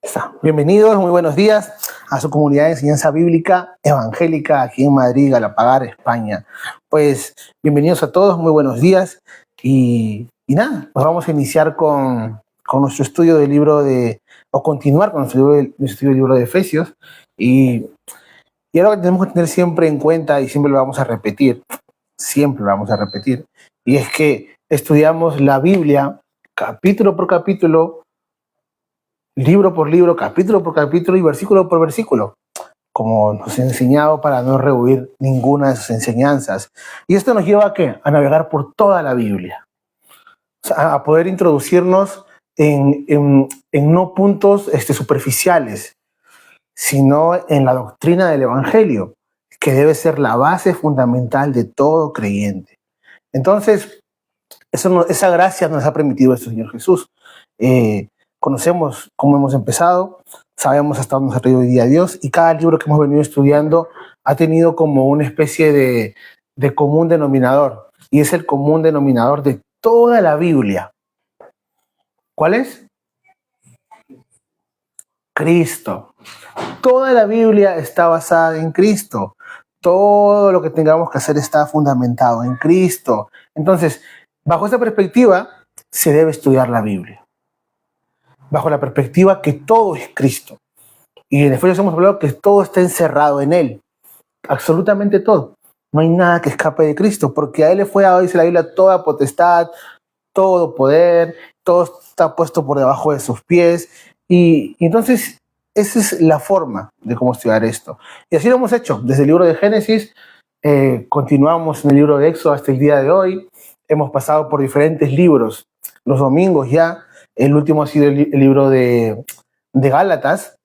Está. Bienvenidos, muy buenos días a su comunidad de enseñanza bíblica evangélica aquí en Madrid, Galapagar, España. Pues bienvenidos a todos, muy buenos días y nada, pues vamos a iniciar con nuestro estudio del libro o continuar con nuestro estudio del libro de Efesios y algo que tenemos que tener siempre en cuenta y siempre lo vamos a repetir, y es que estudiamos la Biblia capítulo por capítulo, libro por libro, capítulo por capítulo y versículo por versículo, como nos ha enseñado para no rehuir ninguna de sus enseñanzas. Y esto nos lleva ¿a qué? A navegar por toda la Biblia, o sea, a poder introducirnos en no puntos superficiales, sino en la doctrina del Evangelio, que debe ser la base fundamental de todo creyente. Entonces, esa gracia nos ha permitido nuestro Señor Jesús. Conocemos cómo hemos empezado, sabemos hasta dónde nos ha traído hoy día Dios, y cada libro que hemos venido estudiando ha tenido como una especie de común denominador, y es el común denominador de toda la Biblia. ¿Cuál es? Cristo. Toda la Biblia está basada en Cristo. Todo lo que tengamos que hacer está fundamentado en Cristo. Entonces, bajo esa perspectiva, se debe estudiar la Biblia. Bajo la perspectiva que todo es Cristo. Y en Efesios hemos hablado que todo está encerrado en Él. Absolutamente todo. No hay nada que escape de Cristo, porque a Él le fue dado, dice la Biblia, toda potestad, todo poder, todo está puesto por debajo de sus pies. Y entonces, esa es la forma de cómo estudiar esto. Y así lo hemos hecho. Desde el libro de Génesis, continuamos en el libro de Éxodo hasta el día de hoy. Hemos pasado por diferentes libros. Los domingos ya, el último ha sido el libro de Gálatas,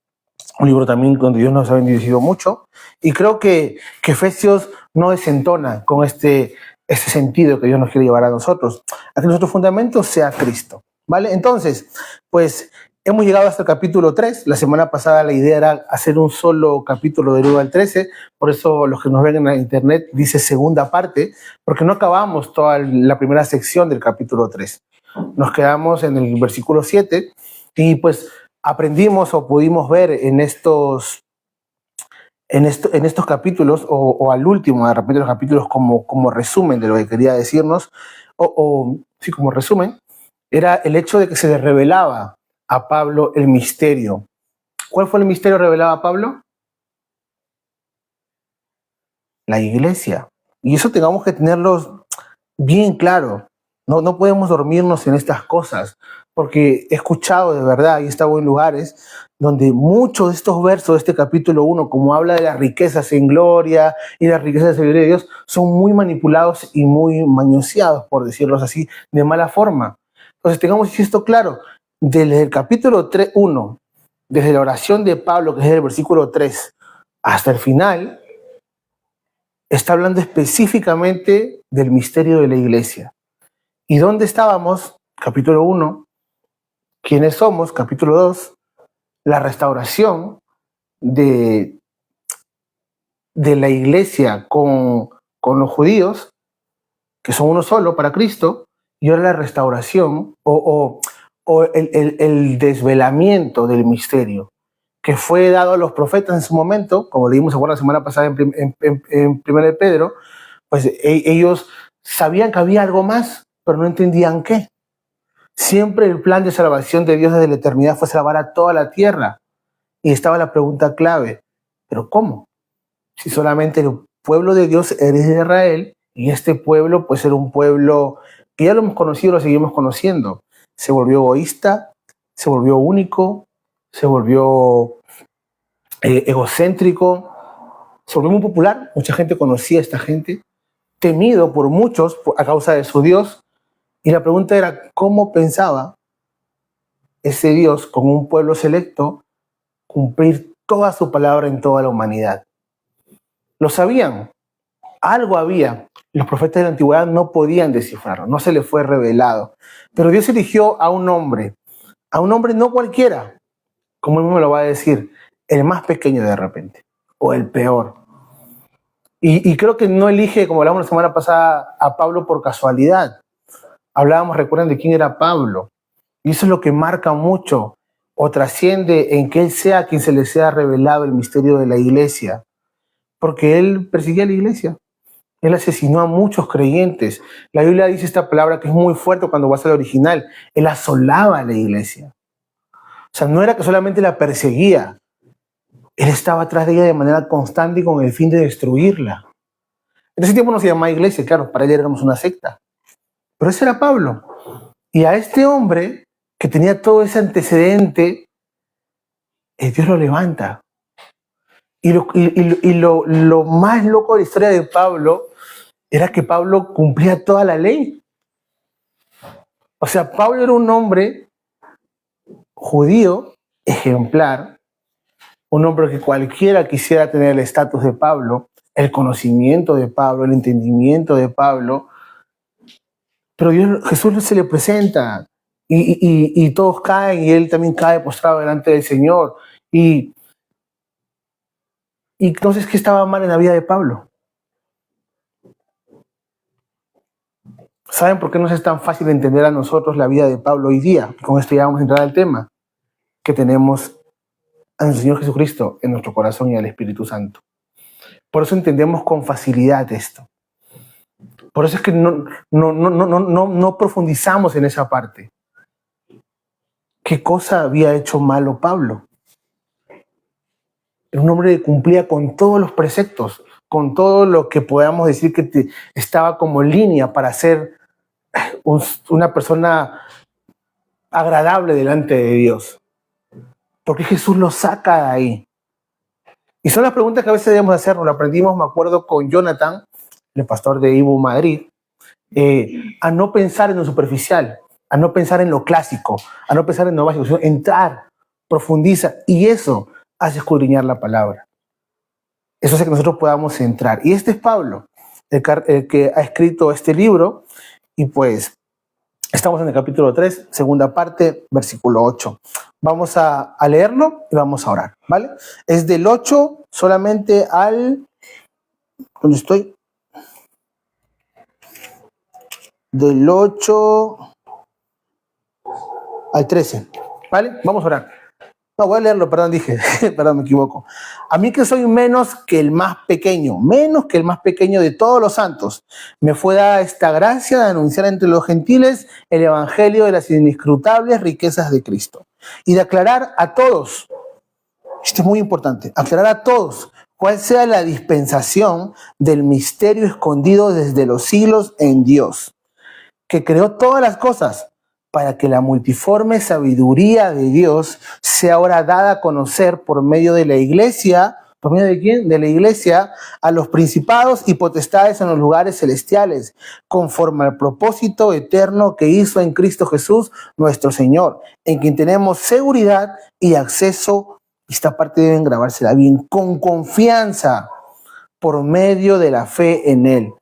un libro también donde Dios nos ha bendecido mucho. Y creo que Efesios no desentona con este sentido que Dios nos quiere llevar a nosotros, a que nuestro fundamento sea Cristo, ¿vale? Entonces, pues hemos llegado hasta el capítulo 3. La semana pasada la idea era hacer un solo capítulo del 1 al 13, por eso los que nos ven en la internet dice segunda parte, porque no acabamos toda la primera sección del capítulo 3. Nos quedamos en el versículo 7 y pues aprendimos o pudimos ver en estos capítulos, o al último, de repente los capítulos como resumen de lo que quería decirnos, sí, como resumen, era el hecho de que se le revelaba a Pablo el misterio. ¿Cuál fue el misterio revelado a Pablo? La iglesia. Y eso tengamos que tenerlo bien claro. No podemos dormirnos en estas cosas, porque he escuchado de verdad y he estado en lugares donde muchos de estos versos de este capítulo 1, como habla de las riquezas en gloria y las riquezas de sabiduría de Dios, son muy manipulados y muy mañoseados, por decirlo así, de mala forma. Entonces tengamos esto claro. Desde el capítulo 1, desde la oración de Pablo, que es el versículo 3, hasta el final, está hablando específicamente del misterio de la iglesia. ¿Y dónde estábamos? Capítulo 1. ¿Quiénes somos? Capítulo 2. La restauración de la iglesia con los judíos, que son uno solo para Cristo, y ahora la restauración o el desvelamiento del misterio que fue dado a los profetas en su momento, como leímos la semana pasada en 1 de Pedro, pues ellos sabían que había algo más, pero no entendían qué. Siempre el plan de salvación de Dios desde la eternidad fue salvar a toda la tierra. Y estaba la pregunta clave, ¿pero cómo? Si solamente el pueblo de Dios eres de Israel, y este pueblo pues era un pueblo que ya lo hemos conocido, lo seguimos conociendo. Se volvió egoísta, se volvió único, se volvió egocéntrico, se volvió muy popular. Mucha gente conocía a esta gente, temido por muchos a causa de su Dios. Y la pregunta era, ¿cómo pensaba ese Dios con un pueblo selecto cumplir toda su palabra en toda la humanidad? Lo sabían, algo había. Los profetas de la antigüedad no podían descifrarlo, no se les fue revelado. Pero Dios eligió a un hombre no cualquiera, como él mismo lo va a decir, el más pequeño de repente, o el peor. Y creo que no elige, como hablamos la semana pasada, a Pablo por casualidad. Hablábamos, recuerden, de quién era Pablo. Y eso es lo que marca mucho o trasciende en que Él sea quien se le sea revelado el misterio de la iglesia, porque Él perseguía a la iglesia. Él asesinó a muchos creyentes. La Biblia dice esta palabra que es muy fuerte cuando vas al original. Él asolaba a la iglesia. O sea, no era que solamente la perseguía. Él estaba atrás de ella de manera constante y con el fin de destruirla. En ese tiempo no se llamaba iglesia, claro, para él éramos una secta. Pero ese era Pablo. Y a este hombre, que tenía todo ese antecedente, Dios lo levanta. Lo más loco de la historia de Pablo era que Pablo cumplía toda la ley. O sea, Pablo era un hombre judío, ejemplar, un hombre que cualquiera quisiera tener el estatus de Pablo, el conocimiento de Pablo, el entendimiento de Pablo, pero Jesús se le presenta y todos caen y él también cae postrado delante del Señor. Y entonces, ¿qué estaba mal en la vida de Pablo? ¿Saben por qué no es tan fácil entender a nosotros la vida de Pablo hoy día? Con esto ya vamos a entrar al tema, que tenemos al Señor Jesucristo en nuestro corazón y al Espíritu Santo. Por eso entendemos con facilidad esto. Por eso es que no profundizamos en esa parte. ¿Qué cosa había hecho malo Pablo? Era un hombre que cumplía con todos los preceptos, con todo lo que podamos decir que estaba como línea para ser una persona agradable delante de Dios. ¿Por qué Jesús lo saca de ahí? Y son las preguntas que a veces debemos hacernos. Lo aprendimos, me acuerdo, con Jonathan, el pastor de Ibu Madrid, a no pensar en lo superficial, a no pensar en lo clásico, a no pensar en lo básico, sino entrar, profundiza, y eso hace escudriñar la palabra. Eso hace que nosotros podamos entrar. Y este es Pablo, el que ha escrito este libro, y pues estamos en el capítulo 3, segunda parte, versículo 8. Vamos a leerlo y vamos a orar, ¿vale? Es del 8 solamente al... ¿Dónde estoy? Del 8 al 13, ¿vale? Vamos a orar. No, voy a leerlo, perdón, dije, perdón, me equivoco. A mí que soy menos que el más pequeño de todos los santos, me fue dada esta gracia de anunciar entre los gentiles el evangelio de las inescrutables riquezas de Cristo y de aclarar a todos, esto es muy importante, aclarar a todos cuál sea la dispensación del misterio escondido desde los siglos en Dios, que creó todas las cosas, para que la multiforme sabiduría de Dios sea ahora dada a conocer por medio de la iglesia. ¿Por medio de quién? De la iglesia, a los principados y potestades en los lugares celestiales, conforme al propósito eterno que hizo en Cristo Jesús, nuestro Señor, en quien tenemos seguridad y acceso, esta parte deben grabársela bien, con confianza, por medio de la fe en Él.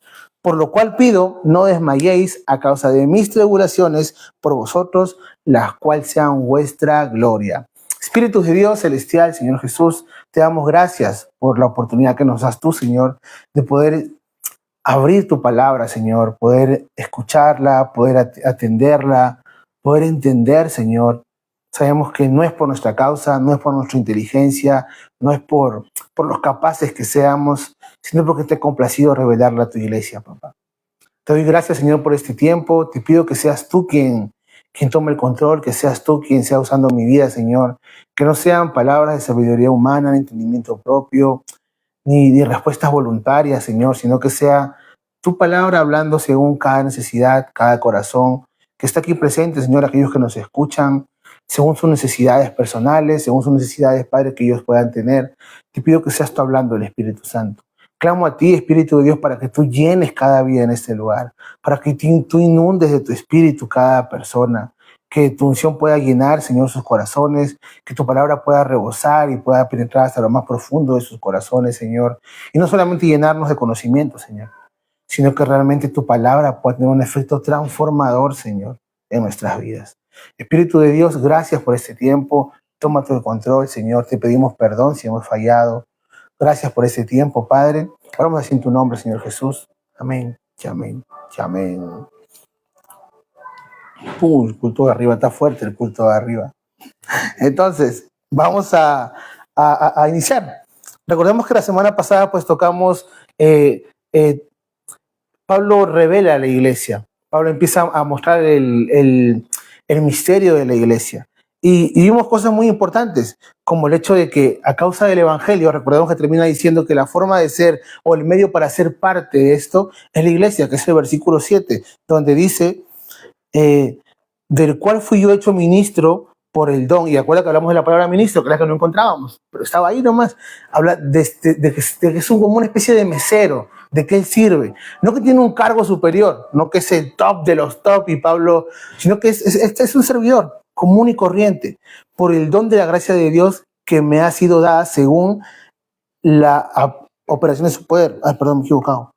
Por lo cual pido, no desmayéis a causa de mis tribulaciones por vosotros, las cuales sean vuestra gloria. Espíritu de Dios celestial, Señor Jesús, te damos gracias por la oportunidad que nos das tú, Señor, de poder abrir tu palabra, Señor, poder escucharla, poder atenderla, poder entender, Señor. Sabemos que no es por nuestra causa, no es por nuestra inteligencia, no es por los capaces que seamos, sino porque te he complacido revelarla a tu iglesia, papá. Te doy gracias, Señor, por este tiempo. Te pido que seas tú quien tome el control, que seas tú quien sea usando mi vida, Señor. Que no sean palabras de sabiduría humana, ni entendimiento propio, ni respuestas voluntarias, Señor, sino que sea tu palabra hablando según cada necesidad, cada corazón que está aquí presente, Señor, aquellos que nos escuchan, según sus necesidades personales, según sus necesidades, Padre, que ellos puedan tener. Te pido que seas tú hablando, el Espíritu Santo. Clamo a ti, Espíritu de Dios, para que tú llenes cada vida en este lugar, para que tú inundes de tu Espíritu cada persona, que tu unción pueda llenar, Señor, sus corazones, que tu palabra pueda rebosar y pueda penetrar hasta lo más profundo de sus corazones, Señor. Y no solamente llenarnos de conocimiento, Señor, sino que realmente tu palabra pueda tener un efecto transformador, Señor, en nuestras vidas. Espíritu de Dios, gracias por este tiempo. Toma tu control, Señor. Te pedimos perdón si hemos fallado. Gracias por este tiempo, Padre. Oramos así en tu nombre, Señor Jesús. Amén. Amén. Amén. El culto de arriba está fuerte, el culto de arriba. Entonces, vamos a iniciar. Recordemos que la semana pasada pues tocamos, Pablo revela a la iglesia. Pablo empieza a mostrar el misterio de la iglesia. Y vimos cosas muy importantes, como el hecho de que a causa del evangelio, recordemos que termina diciendo que la forma de ser o el medio para ser parte de esto es la iglesia, que es el versículo 7, donde dice, eh, del cual fui yo hecho ministro por el don. Y acuerda que hablamos de la palabra ministro, que era que no encontrábamos, pero estaba ahí nomás. Habla de que es como una especie de mesero, de que él sirve. No que tiene un cargo superior, no que es el top de los top y Pablo, sino que es un servidor común y corriente, por el don de la gracia de Dios que me ha sido dada según la operación de su poder. Perdón, me he equivocado.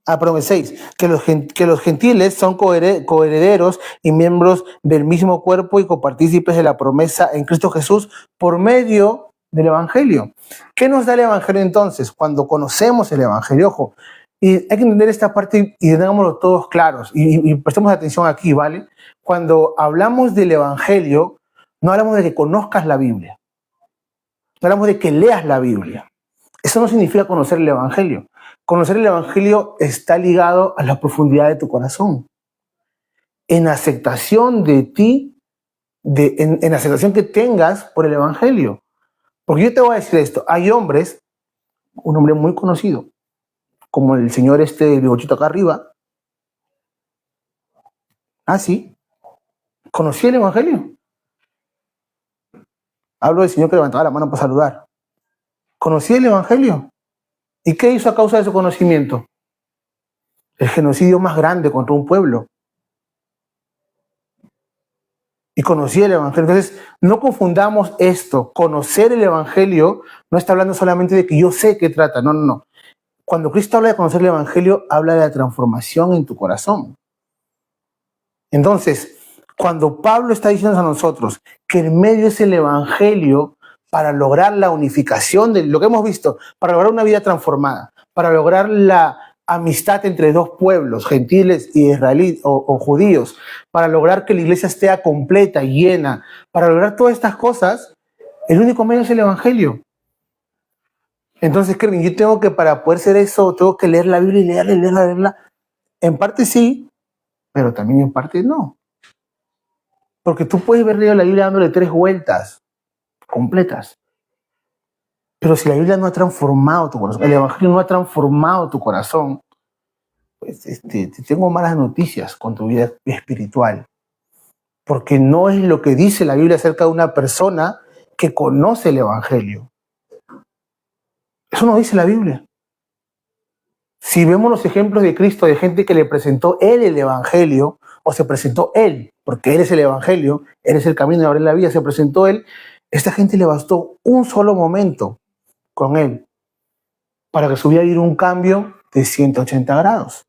Perdón, 6, que los gentiles son coherederos y miembros del mismo cuerpo y copartícipes de la promesa en Cristo Jesús por medio del Evangelio. ¿Qué nos da el Evangelio entonces? Cuando conocemos el Evangelio, ojo, y hay que entender esta parte y tengámoslo todos claros y prestemos atención aquí, ¿vale? Cuando hablamos del Evangelio, no hablamos de que conozcas la Biblia, no hablamos de que leas la Biblia. Eso no significa conocer el Evangelio. Conocer el Evangelio está ligado a la profundidad de tu corazón, en aceptación de ti, en aceptación que tengas por el Evangelio. Porque yo te voy a decir esto, hay hombres, un hombre muy conocido, como el señor de bigochito acá arriba, sí, conocía el Evangelio. Hablo del señor que levantaba la mano para saludar. ¿Conocía el Evangelio? ¿Y qué hizo a causa de su conocimiento? El genocidio más grande contra un pueblo. Y conocía el Evangelio. Entonces, no confundamos esto. Conocer el Evangelio no está hablando solamente de que yo sé qué trata. No, no, no. Cuando Cristo habla de conocer el Evangelio, habla de la transformación en tu corazón. Entonces, cuando Pablo está diciendo a nosotros que el medio es el Evangelio para lograr la unificación de lo que hemos visto, para lograr una vida transformada, para lograr la amistad entre dos pueblos, gentiles y israelíes o judíos, para lograr que la iglesia esté completa, llena, para lograr todas estas cosas, el único medio es el Evangelio. Entonces, Kevin, yo tengo que, para poder hacer eso, tengo que leer la Biblia y leerla. En parte sí, pero también en parte no. Porque tú puedes ver la Biblia dándole 3 vueltas completas. Pero si la Biblia no ha transformado tu corazón, el Evangelio no ha transformado tu corazón, pues te tengo malas noticias con tu vida espiritual. Porque no es lo que dice la Biblia acerca de una persona que conoce el Evangelio. Eso no dice la Biblia. Si vemos los ejemplos de Cristo, de gente que le presentó Él el Evangelio, o se presentó Él, porque Él es el Evangelio, Él es el camino de abrir la vida, se presentó Él, esta gente le bastó un solo momento con Él para que su vida diera un cambio de 180 grados.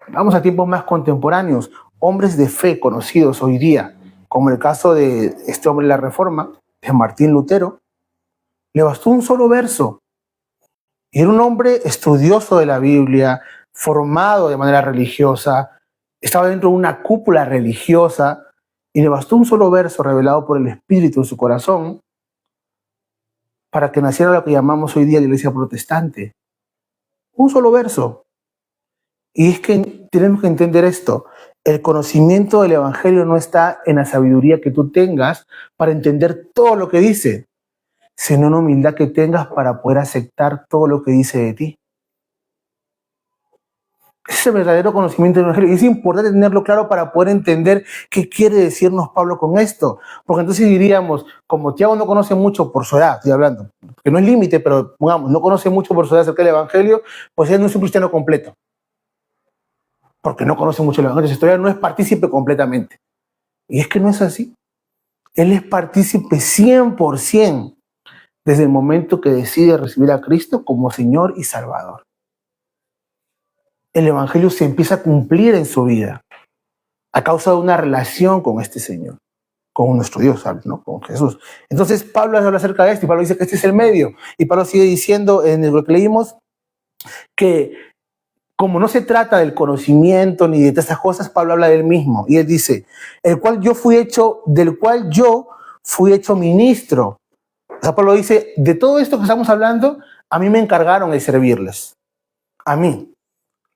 Vamos a tiempos más contemporáneos, hombres de fe conocidos hoy día, como el caso de este hombre de la Reforma, de Martín Lutero, le bastó un solo verso. Y era un hombre estudioso de la Biblia, formado de manera religiosa, estaba dentro de una cúpula religiosa y le bastó un solo verso revelado por el Espíritu en su corazón para que naciera lo que llamamos hoy día la iglesia protestante. Un solo verso. Y es que tenemos que entender esto. El conocimiento del Evangelio no está en la sabiduría que tú tengas para entender todo lo que dice, sino en la humildad que tengas para poder aceptar todo lo que dice de ti. Ese es el verdadero conocimiento del Evangelio. Y es importante tenerlo claro para poder entender qué quiere decirnos Pablo con esto. Porque entonces diríamos, como Tiago no conoce mucho por su edad, estoy hablando, que no es límite, pero digamos, no conoce mucho por su edad acerca del Evangelio, pues él no es un cristiano completo. Porque no conoce mucho el Evangelio, todavía no es partícipe completamente. Y es que no es así. Él es partícipe 100% desde el momento que decide recibir a Cristo como Señor y Salvador. El Evangelio se empieza a cumplir en su vida a causa de una relación con este Señor, con nuestro Dios, ¿no? Con Jesús. Entonces Pablo habla acerca de esto y Pablo dice que este es el medio. Y Pablo sigue diciendo en lo que leímos que como no se trata del conocimiento ni de estas cosas, Pablo habla del mismo. Y él dice, del cual yo fui hecho ministro. O sea, Pablo dice, de todo esto que estamos hablando, a mí me encargaron de servirles. A mí.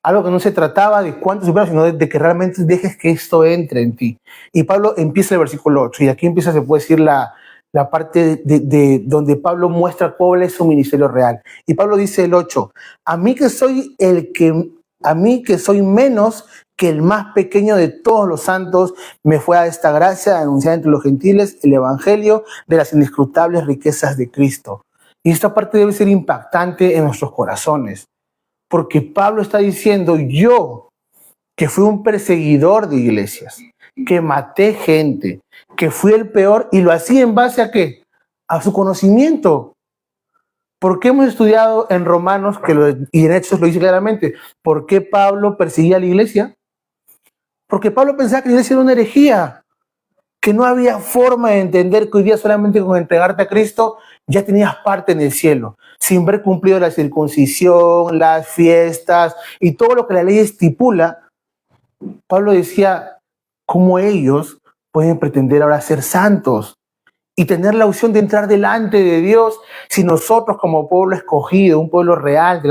Algo que no se trataba de cuánto supieras, sino de que realmente dejes que esto entre en ti. Y Pablo empieza el versículo 8, y aquí empieza, se puede decir, la parte de donde Pablo muestra cuál es su ministerio real. Y Pablo dice el 8, a mí que soy menos que el más pequeño de todos los santos, me fue a esta gracia de anunciar entre los gentiles el evangelio de las inescrutables riquezas de Cristo. Y esta parte debe ser impactante en nuestros corazones, porque Pablo está diciendo, yo, que fui un perseguidor de iglesias, que maté gente, que fui el peor, y lo hacía en base a ¿qué? A su conocimiento. ¿Por qué hemos estudiado en Romanos, y en Hechos lo dice claramente, por qué Pablo perseguía a la iglesia? Porque Pablo pensaba que la iglesia era una herejía, que no había forma de entender que hoy día solamente con entregarte a Cristo ya tenías parte en el cielo, sin haber cumplido la circuncisión, las fiestas y todo lo que la ley estipula. Pablo decía, ¿cómo ellos pueden pretender ahora ser santos y tener la opción de entrar delante de Dios si nosotros como pueblo escogido, un pueblo real,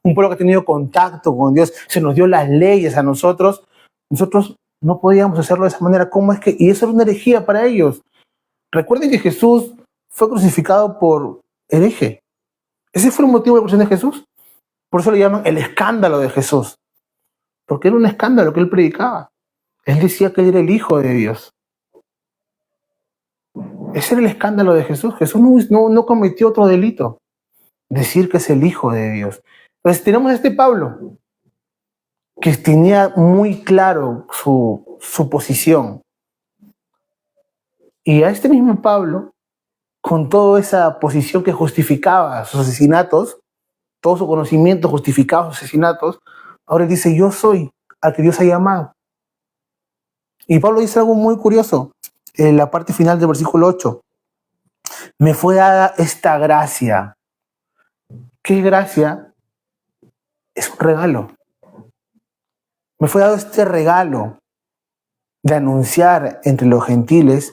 un pueblo que ha tenido contacto con Dios, se nos dio las leyes a nosotros no podíamos hacerlo de esa manera? ¿Cómo es que? Y eso era una herejía para ellos. Recuerden que Jesús fue crucificado por hereje. Ese fue el motivo de la crucifixión de Jesús. Por eso le llaman el escándalo de Jesús. Porque era un escándalo que él predicaba. Él decía que él era el Hijo de Dios. Ese era el escándalo de Jesús. Jesús no cometió otro delito. Decir que es el Hijo de Dios. Entonces tenemos a este Pablo, que tenía muy claro su posición. Y a este mismo Pablo, con toda esa posición que justificaba sus asesinatos, todo su conocimiento justificaba sus asesinatos, ahora él dice, yo soy al que Dios ha llamado. Y Pablo dice algo muy curioso en la parte final del versículo 8. Me fue dada esta gracia. ¿Qué gracia? Es un regalo. Me fue dado este regalo de anunciar entre los gentiles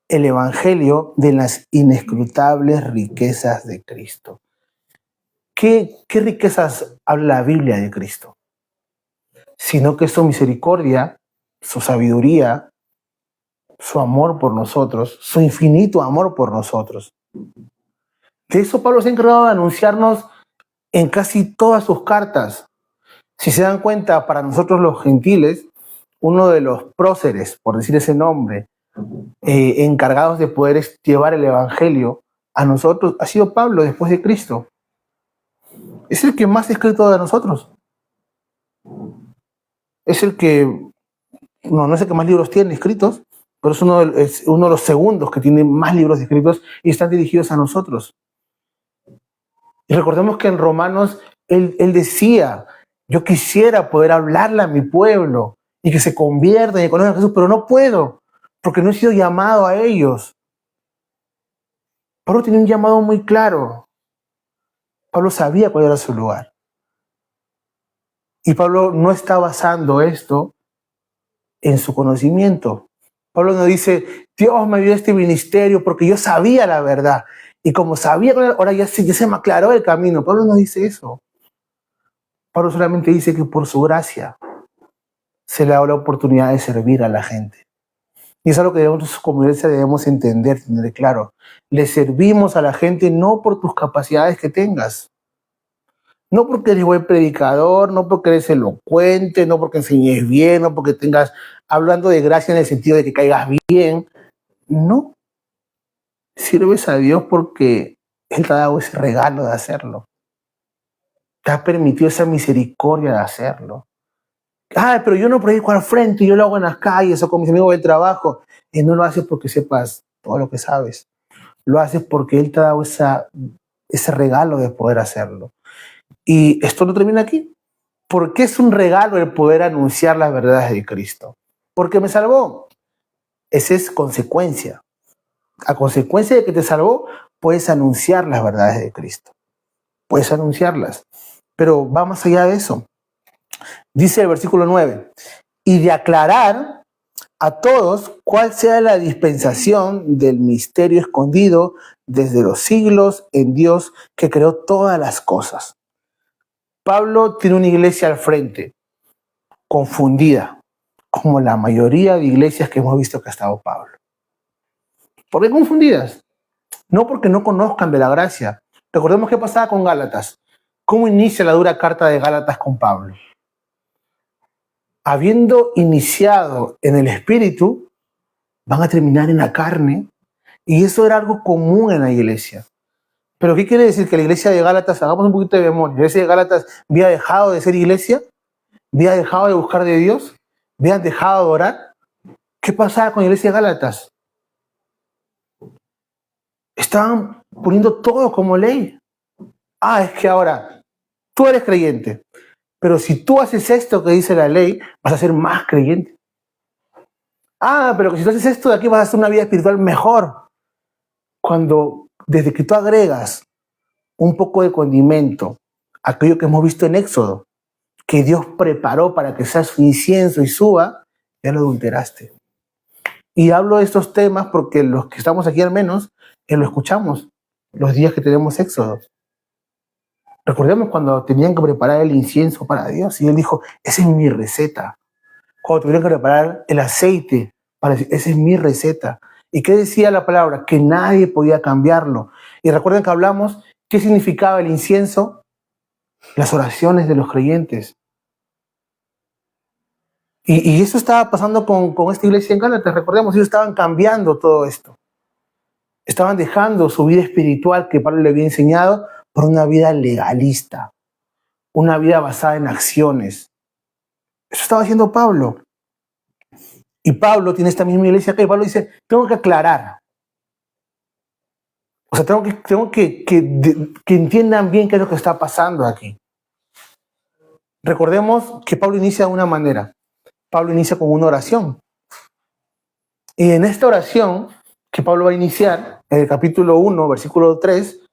el evangelio de las inescrutables riquezas de Cristo. ¿Qué riquezas habla la Biblia de Cristo? Sino que su misericordia, su sabiduría, su amor por nosotros, su infinito amor por nosotros. De eso Pablo se ha encargado de anunciarnos en casi todas sus cartas. Si se dan cuenta, para nosotros los gentiles, uno de los próceres, por decir ese nombre, encargados de poder llevar el evangelio a nosotros, ha sido Pablo después de Cristo. Es el que más ha escrito de nosotros. Es el que, no es el que más libros tiene escritos, pero es uno de los segundos que tiene más libros escritos y están dirigidos a nosotros. Y recordemos que en Romanos él decía, yo quisiera poder hablarle a mi pueblo y que se conviertan y conozcan a Jesús, pero no puedo, porque no he sido llamado a ellos. Pablo tenía un llamado muy claro. Pablo sabía cuál era su lugar. Y Pablo no está basando esto en su conocimiento. Pablo no dice, Dios me dio este ministerio porque yo sabía la verdad. Y como sabía, ahora ya se me aclaró el camino. Pablo no dice eso. Pablo solamente dice que por su gracia se le da la oportunidad de servir a la gente. Y es algo que como iglesia debemos entender, tener claro. Le servimos a la gente no por tus capacidades que tengas. No porque eres buen predicador, no porque eres elocuente, no porque enseñes bien, no porque tengas, hablando de gracia en el sentido de que caigas bien. No. Sirves a Dios porque Él te ha dado ese regalo de hacerlo. Te ha permitido esa misericordia de hacerlo. Pero yo no predico al frente, yo lo hago en las calles o con mis amigos del trabajo. Y no lo haces porque sepas todo lo que sabes. Lo haces porque Él te ha dado ese regalo de poder hacerlo. Y esto no termina aquí. ¿Por qué es un regalo el poder anunciar las verdades de Cristo? Porque me salvó. Esa es consecuencia. A consecuencia de que te salvó, puedes anunciar las verdades de Cristo. Puedes anunciarlas. Pero va más allá de eso. Dice el versículo 9, y de aclarar a todos cuál sea la dispensación del misterio escondido desde los siglos en Dios que creó todas las cosas. Pablo tiene una iglesia al frente, confundida, como la mayoría de iglesias que hemos visto que ha estado Pablo. ¿Por qué confundidas? No porque no conozcan de la gracia. Recordemos qué pasaba con Gálatas. ¿Cómo inicia la dura carta de Gálatas con Pablo? Habiendo iniciado en el espíritu, van a terminar en la carne, y eso era algo común en la iglesia. ¿Pero qué quiere decir? Que la iglesia de Gálatas, hagamos un poquito de memoria, la iglesia de Gálatas había dejado de ser iglesia, había dejado de buscar de Dios, habían dejado de orar. ¿Qué pasaba con la iglesia de Gálatas? Estaban poniendo todo como ley. Es que ahora tú eres creyente, pero si tú haces esto que dice la ley, vas a ser más creyente. Pero si tú haces esto de aquí, vas a hacer una vida espiritual mejor. Cuando, desde que tú agregas un poco de condimento, aquello que hemos visto en Éxodo, que Dios preparó para que sea su incienso y suba, ya lo adulteraste. Y hablo de estos temas porque los que estamos aquí al menos, lo escuchamos los días que tenemos Éxodo. Recordemos cuando tenían que preparar el incienso para Dios y Él dijo, esa es mi receta. Cuando tuvieron que preparar el aceite, para decir, esa es mi receta. ¿Y qué decía la palabra? Que nadie podía cambiarlo. Y recuerden que hablamos, ¿qué significaba el incienso? Las oraciones de los creyentes. Y eso estaba pasando con esta iglesia en Gálatas. Recordemos, ellos estaban cambiando todo esto. Estaban dejando su vida espiritual que Pablo le había enseñado por una vida legalista, una vida basada en acciones. Eso estaba haciendo Pablo. Y Pablo tiene esta misma iglesia que Pablo dice, tengo que aclarar. O sea, tengo que entiendan bien qué es lo que está pasando aquí. Recordemos que Pablo inicia de una manera. Pablo inicia con una oración. Y en esta oración que Pablo va a iniciar, en el capítulo 1, versículo 3,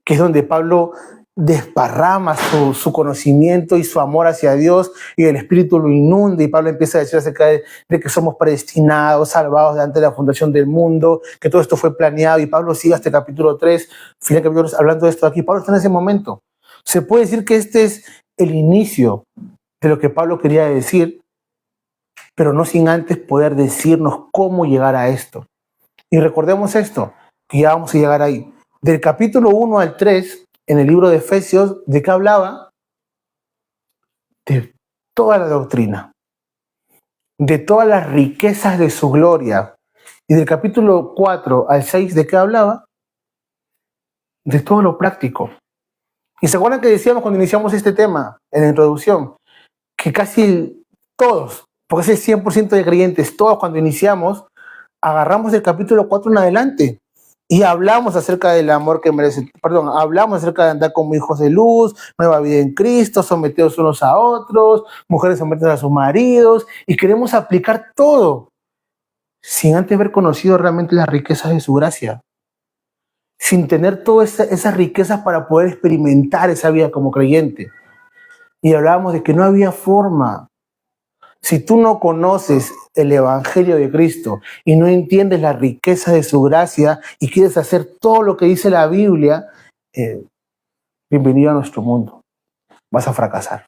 que es donde Pablo desparrama su conocimiento y su amor hacia Dios, y el Espíritu lo inunda, y Pablo empieza a decir acerca de que somos predestinados, salvados de antes de la fundación del mundo, que todo esto fue planeado, y Pablo sigue hasta el capítulo 3, final del capítulo 3, hablando de esto aquí. Pablo está en ese momento. Se puede decir que este es el inicio de lo que Pablo quería decir, pero no sin antes poder decirnos cómo llegar a esto. Y recordemos esto, que ya vamos a llegar ahí. Del capítulo 1 al 3, en el libro de Efesios, ¿de qué hablaba? De toda la doctrina, de todas las riquezas de su gloria. Y del capítulo 4 al 6, ¿de qué hablaba? De todo lo práctico. Y se acuerdan que decíamos cuando iniciamos este tema, en la introducción, que casi todos, porque es el 100% de creyentes, todos cuando iniciamos, agarramos el capítulo 4 en adelante y hablamos acerca del amor que merece, hablamos acerca de andar como hijos de luz, nueva vida en Cristo, sometidos unos a otros, mujeres sometidas a sus maridos, y queremos aplicar todo sin antes haber conocido realmente las riquezas de su gracia, sin tener todas esas riquezas para poder experimentar esa vida como creyente. Y hablábamos de que no había forma. Si tú no conoces el Evangelio de Cristo y no entiendes la riqueza de su gracia y quieres hacer todo lo que dice la Biblia, bienvenido a nuestro mundo. Vas a fracasar.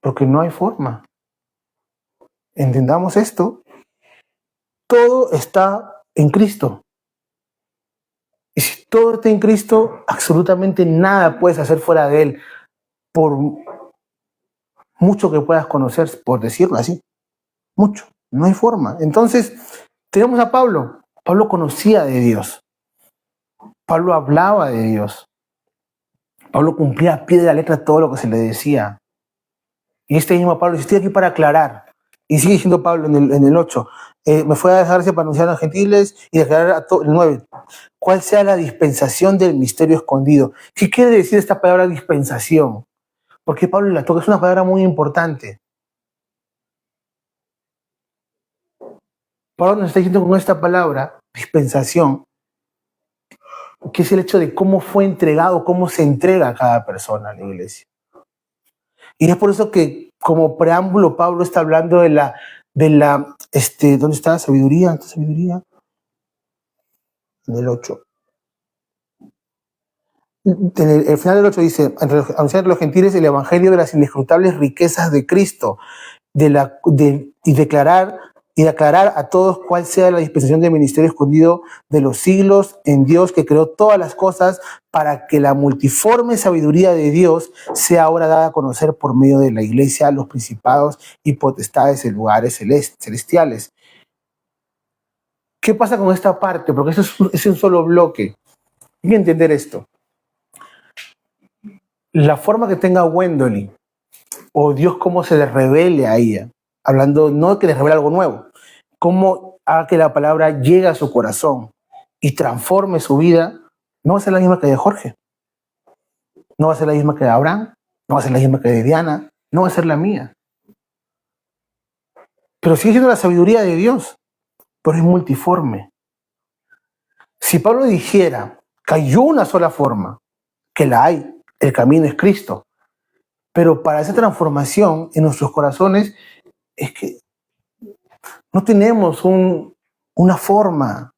Porque no hay forma. Entendamos esto. Todo está en Cristo. Y si todo está en Cristo, absolutamente nada puedes hacer fuera de Él. Por mucho que puedas conocer, por decirlo así. Mucho. No hay forma. Entonces, tenemos a Pablo. Pablo conocía de Dios. Pablo hablaba de Dios. Pablo cumplía a pie de la letra todo lo que se le decía. Y este mismo Pablo dice, estoy aquí para aclarar. Y sigue diciendo Pablo en el 8, me fue a dejarse para anunciar a los gentiles y declarar a todos, el 9, cuál sea la dispensación del misterio escondido. ¿Qué quiere decir esta palabra dispensación? Porque Pablo la toca, es una palabra muy importante. Pablo nos está diciendo con esta palabra, dispensación, que es el hecho de cómo fue entregado, cómo se entrega a cada persona a la iglesia. Y es por eso que como preámbulo Pablo está hablando ¿dónde está la sabiduría? ¿Esta sabiduría? En el 8. El final del 8 dice, anunciar a los gentiles el evangelio de las inescrutables riquezas de Cristo, y declarar a todos cuál sea la dispensación del ministerio escondido de los siglos en Dios, que creó todas las cosas, para que la multiforme sabiduría de Dios sea ahora dada a conocer por medio de la iglesia a los principados y potestades en lugares celestiales. ¿Qué pasa con esta parte? Porque esto es un solo bloque. Hay que entender esto. La forma que tenga Wendolyn, o Dios cómo se le revele a ella, hablando no de que le revele algo nuevo, cómo haga que la palabra llegue a su corazón y transforme su vida, no va a ser la misma que de Jorge, no va a ser la misma que de Abraham, no va a ser la misma que de Diana, no va a ser la mía. Pero sigue siendo la sabiduría de Dios, pero es multiforme. Si Pablo dijera que hay una sola forma, que la hay, el camino es Cristo, pero para esa transformación en nuestros corazones es que no tenemos una forma.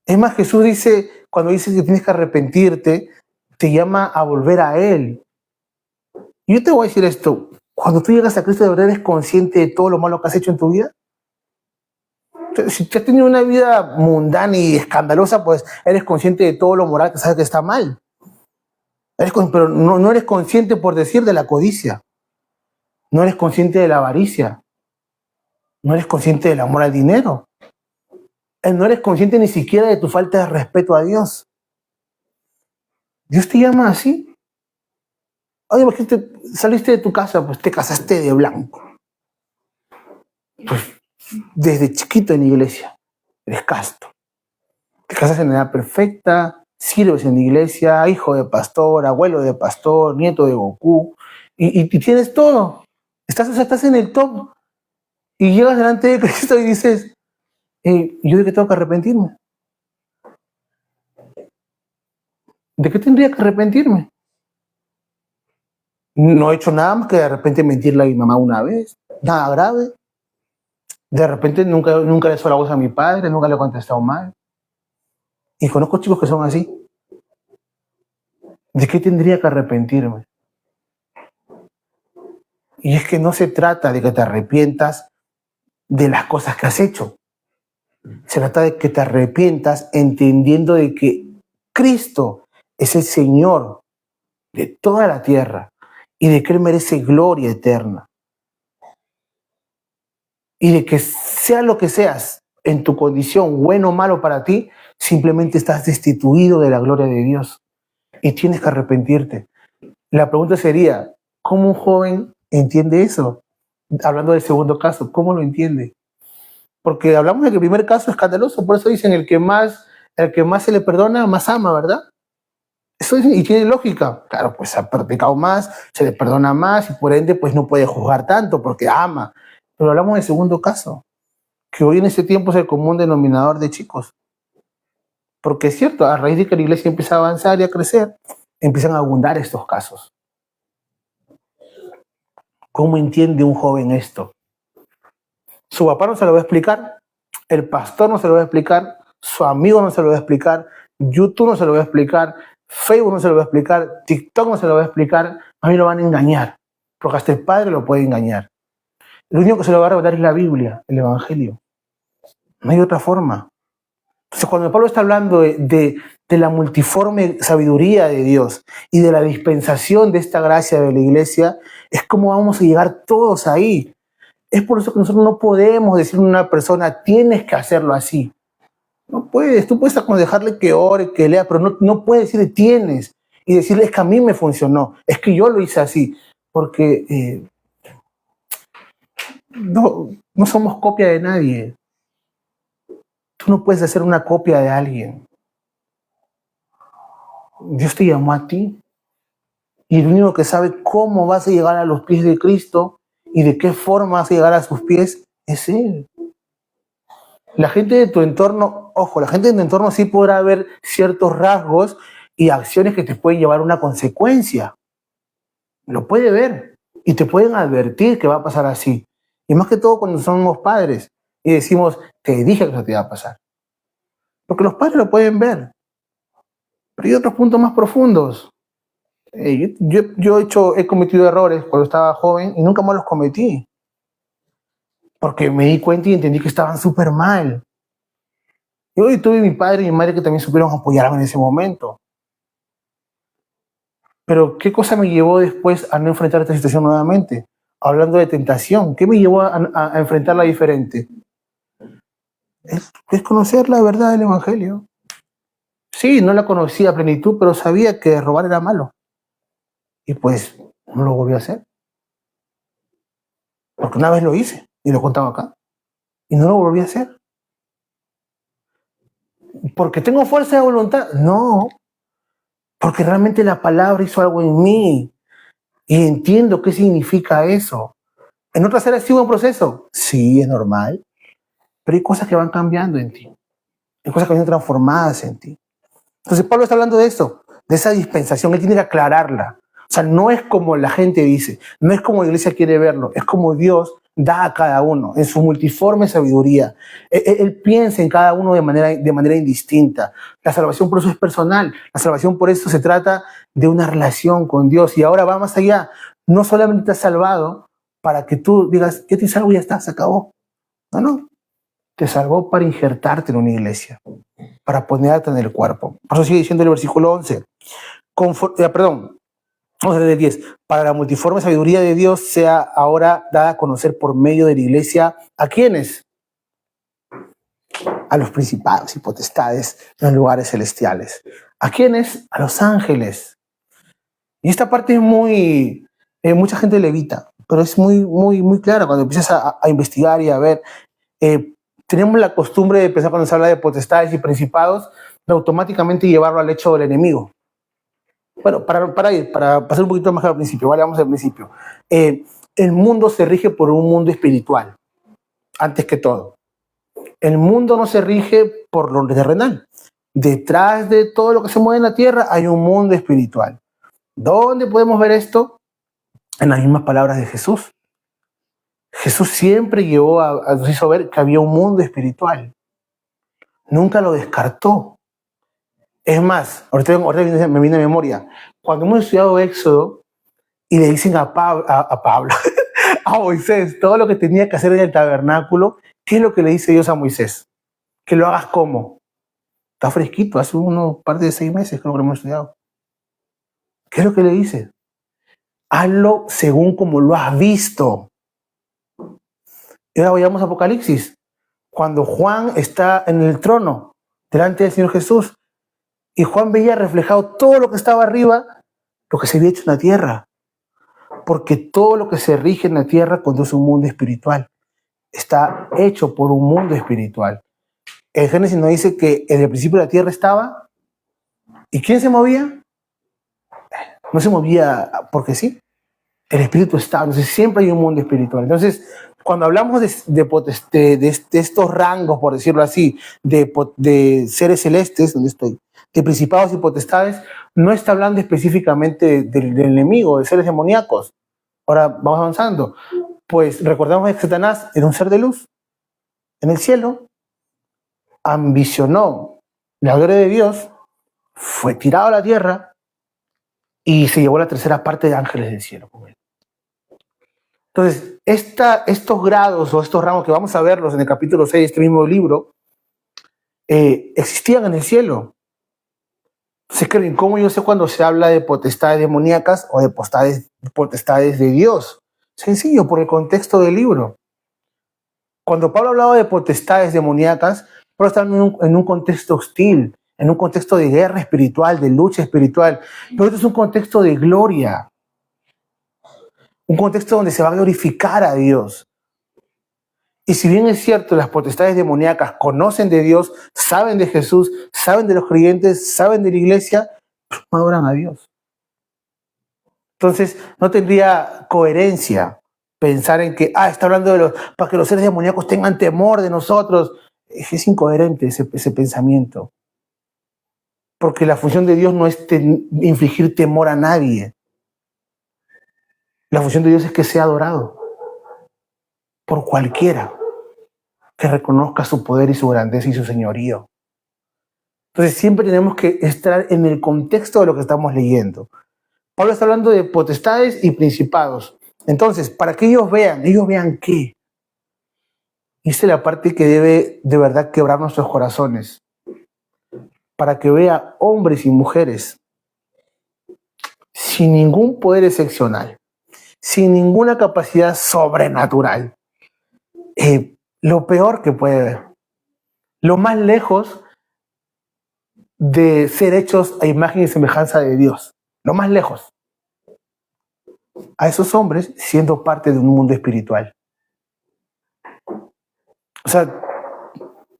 Es más, Jesús dice, cuando dice que tienes que arrepentirte, te llama a volver a Él. Y yo te voy a decir esto, cuando tú llegas a Cristo, ¿de verdad eres consciente de todo lo malo que has hecho en tu vida? Si tú has tenido una vida mundana y escandalosa, pues eres consciente de todo lo moral que sabes que está mal. Pero no eres consciente, por decir, de la codicia. No eres consciente de la avaricia. No eres consciente del amor al dinero. No eres consciente ni siquiera de tu falta de respeto a Dios. Dios te llama así. Oye, ¿por qué saliste de tu casa? Pues te casaste de blanco. Pues desde chiquito en la iglesia eres casto. Te casas en la edad perfecta, sirves en la iglesia, hijo de pastor, abuelo de pastor, nieto de Goku, y tienes todo. Estás en el top. Y llegas delante de Cristo y dices, ¿yo de qué tengo que arrepentirme? ¿De qué tendría que arrepentirme? No he hecho nada más que de repente mentirle a mi mamá una vez, nada grave. De repente nunca le he hecho la voz a mi padre, nunca le he contestado mal. Y conozco chicos que son así. ¿De qué tendría que arrepentirme? Y es que no se trata de que te arrepientas de las cosas que has hecho. Se trata de que te arrepientas entendiendo de que Cristo es el Señor de toda la tierra y de que Él merece gloria eterna. Y de que sea lo que seas en tu condición, bueno o malo para ti, simplemente estás destituido de la gloria de Dios y tienes que arrepentirte. La pregunta sería, ¿cómo un joven entiende eso? Hablando del segundo caso, ¿cómo lo entiende? Porque hablamos de que el primer caso es escandaloso, por eso dicen el que más se le perdona, más ama, ¿verdad? Eso y tiene lógica. Claro, pues ha pecado más, se le perdona más y por ende pues no puede juzgar tanto porque ama. Pero hablamos del segundo caso, que hoy en este tiempo es el común denominador de chicos. Porque es cierto, a raíz de que la iglesia empieza a avanzar y a crecer, empiezan a abundar estos casos. ¿Cómo entiende un joven esto? Su papá no se lo va a explicar, el pastor no se lo va a explicar, su amigo no se lo va a explicar, YouTube no se lo va a explicar, Facebook no se lo va a explicar, TikTok no se lo va a explicar, a mí lo van a engañar, porque hasta el padre lo puede engañar. Lo único que se lo va a revelar es la Biblia, el Evangelio. No hay otra forma. Entonces, cuando Pablo está hablando de la multiforme sabiduría de Dios y de la dispensación de esta gracia de la iglesia, es como vamos a llegar todos ahí. Es por eso que nosotros no podemos decirle a una persona, tienes que hacerlo así. No puedes, tú puedes aconsejarle que ore, que lea, pero no puedes decirle tienes y decirle es que a mí me funcionó, es que yo lo hice así, porque no somos copia de nadie. Tú no puedes hacer una copia de alguien. Dios te llamó a ti y el único que sabe cómo vas a llegar a los pies de Cristo y de qué forma vas a llegar a sus pies es Él. La gente de tu entorno, ojo, la gente de tu entorno sí podrá ver ciertos rasgos y acciones que te pueden llevar a una consecuencia. Lo puede ver. Y te pueden advertir que va a pasar así. Y más que todo cuando somos padres y decimos, te dije que eso te iba a pasar. Porque los padres lo pueden ver. Pero hay otros puntos más profundos. Yo he cometido errores cuando estaba joven y nunca más los cometí. Porque me di cuenta y entendí que estaban súper mal. Y hoy tuve mi padre y mi madre que también supieron apoyarme en ese momento. Pero ¿qué cosa me llevó después a no enfrentar esta situación nuevamente? Hablando de tentación, ¿qué me llevó a enfrentarla diferente? Es conocer la verdad del Evangelio. Sí, no la conocía a plenitud, pero sabía que robar era malo. Y pues no lo volví a hacer. Porque una vez lo hice y lo contaba acá. Y no lo volví a hacer. ¿Porque tengo fuerza de voluntad? No. Porque realmente la palabra hizo algo en mí. Y entiendo qué significa eso. ¿En otras áreas sigo un proceso? Sí, es normal. Pero hay cosas que van cambiando en ti. Hay cosas que van transformadas en ti. Entonces Pablo está hablando de eso, de esa dispensación. Él tiene que aclararla. O sea, no es como la gente dice, no es como la iglesia quiere verlo, es como Dios da a cada uno en su multiforme sabiduría. Él piensa en cada uno de manera indistinta. La salvación por eso es personal. La salvación por eso se trata de una relación con Dios. Y ahora va más allá. No solamente te has salvado para que tú digas, yo te salvo y ya está, se acabó. No, no. Te salvó para injertarte en una iglesia, para ponerte en el cuerpo. Por eso sigue diciendo el versículo 11. Perdón, vamos a leer el 10. Para la multiforme sabiduría de Dios sea ahora dada a conocer por medio de la iglesia. ¿A quiénes? A los principados y potestades en los lugares celestiales. ¿A quiénes? A los ángeles. Y esta parte es muy... mucha gente le evita, pero es muy clara cuando empiezas a investigar y a ver. Tenemos la costumbre de pensar cuando se habla de potestades y principados, de automáticamente llevarlo al hecho del enemigo. Bueno, para pasar un poquito más al principio, ¿vale? Vamos al principio. El mundo se rige por un mundo espiritual, antes que todo. El mundo no se rige por lo terrenal. Detrás de todo lo que se mueve en la tierra hay un mundo espiritual. ¿Dónde podemos ver esto? En las mismas palabras de Jesús. Jesús siempre nos hizo ver que había un mundo espiritual. Nunca lo descartó. Es más, ahorita me viene a memoria, cuando hemos estudiado Éxodo y le dicen a Pablo, a Moisés, todo lo que tenía que hacer en el tabernáculo, ¿qué es lo que le dice Dios a Moisés? Que lo hagas como. Está fresquito, hace unos par de 6 meses creo que lo hemos estudiado. ¿Qué es lo que le dice? Hazlo según como lo has visto. Y ahora vayamos a Apocalipsis. Cuando Juan está en el trono, delante del Señor Jesús, y Juan veía reflejado todo lo que estaba arriba, lo que se había hecho en la tierra. Porque todo lo que se rige en la tierra conduce a un mundo espiritual. Está hecho por un mundo espiritual. El Génesis nos dice que en el principio la tierra estaba. ¿Y quién se movía? No se movía porque sí. El espíritu estaba. Entonces siempre hay un mundo espiritual. Entonces, cuando hablamos de estos rangos, por decirlo así, de seres celestes, donde estoy, de principados y potestades, no está hablando específicamente del enemigo, de seres demoníacos. Ahora vamos avanzando. Pues recordamos que Satanás era un ser de luz en el cielo, ambicionó la gloria de Dios, fue tirado a la tierra y se llevó la tercera parte de ángeles del cielo con él. Entonces, estos grados o estos rangos que vamos a verlos en el capítulo 6 de este mismo libro, existían en el cielo. ¿Cómo yo sé cuando se habla de potestades demoníacas o de potestades de Dios? Sencillo, por el contexto del libro. Cuando Pablo hablaba de potestades demoníacas, Pablo estaba en un contexto hostil, en un contexto de guerra espiritual, de lucha espiritual. Pero esto es un contexto de gloria. Un contexto donde se va a glorificar a Dios. Y si bien es cierto, las potestades demoníacas conocen de Dios, saben de Jesús, saben de los creyentes, saben de la iglesia, no adoran a Dios. Entonces, no tendría coherencia pensar en que, está hablando para que los seres demoníacos tengan temor de nosotros. Es incoherente ese pensamiento. Porque la función de Dios no es infligir temor a nadie. La función de Dios es que sea adorado por cualquiera que reconozca su poder y su grandeza y su señorío. Entonces siempre tenemos que estar en el contexto de lo que estamos leyendo. Pablo está hablando de potestades y principados. Entonces, para que ellos vean qué. Esa es la parte que debe de verdad quebrar nuestros corazones. Para que vea hombres y mujeres sin ningún poder excepcional, sin ninguna capacidad sobrenatural. Lo peor que puede ver. Lo más lejos de ser hechos a imagen y semejanza de Dios. Lo más lejos. A esos hombres siendo parte de un mundo espiritual. O sea,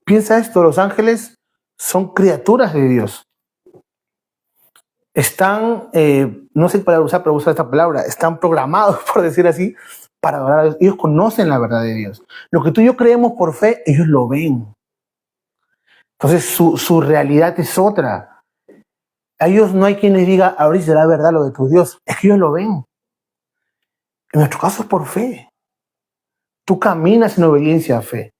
piensa esto, los ángeles son criaturas de Dios. Están, no sé qué palabra usar, pero usar esta palabra, están programados, por decir así, para adorar a Dios. Ellos conocen la verdad de Dios. Lo que tú y yo creemos por fe, ellos lo ven. Entonces su realidad es otra. A ellos no hay quien les diga, ahora será verdad lo de tu Dios. Es que ellos lo ven. En nuestro caso es por fe. Tú caminas en obediencia a fe.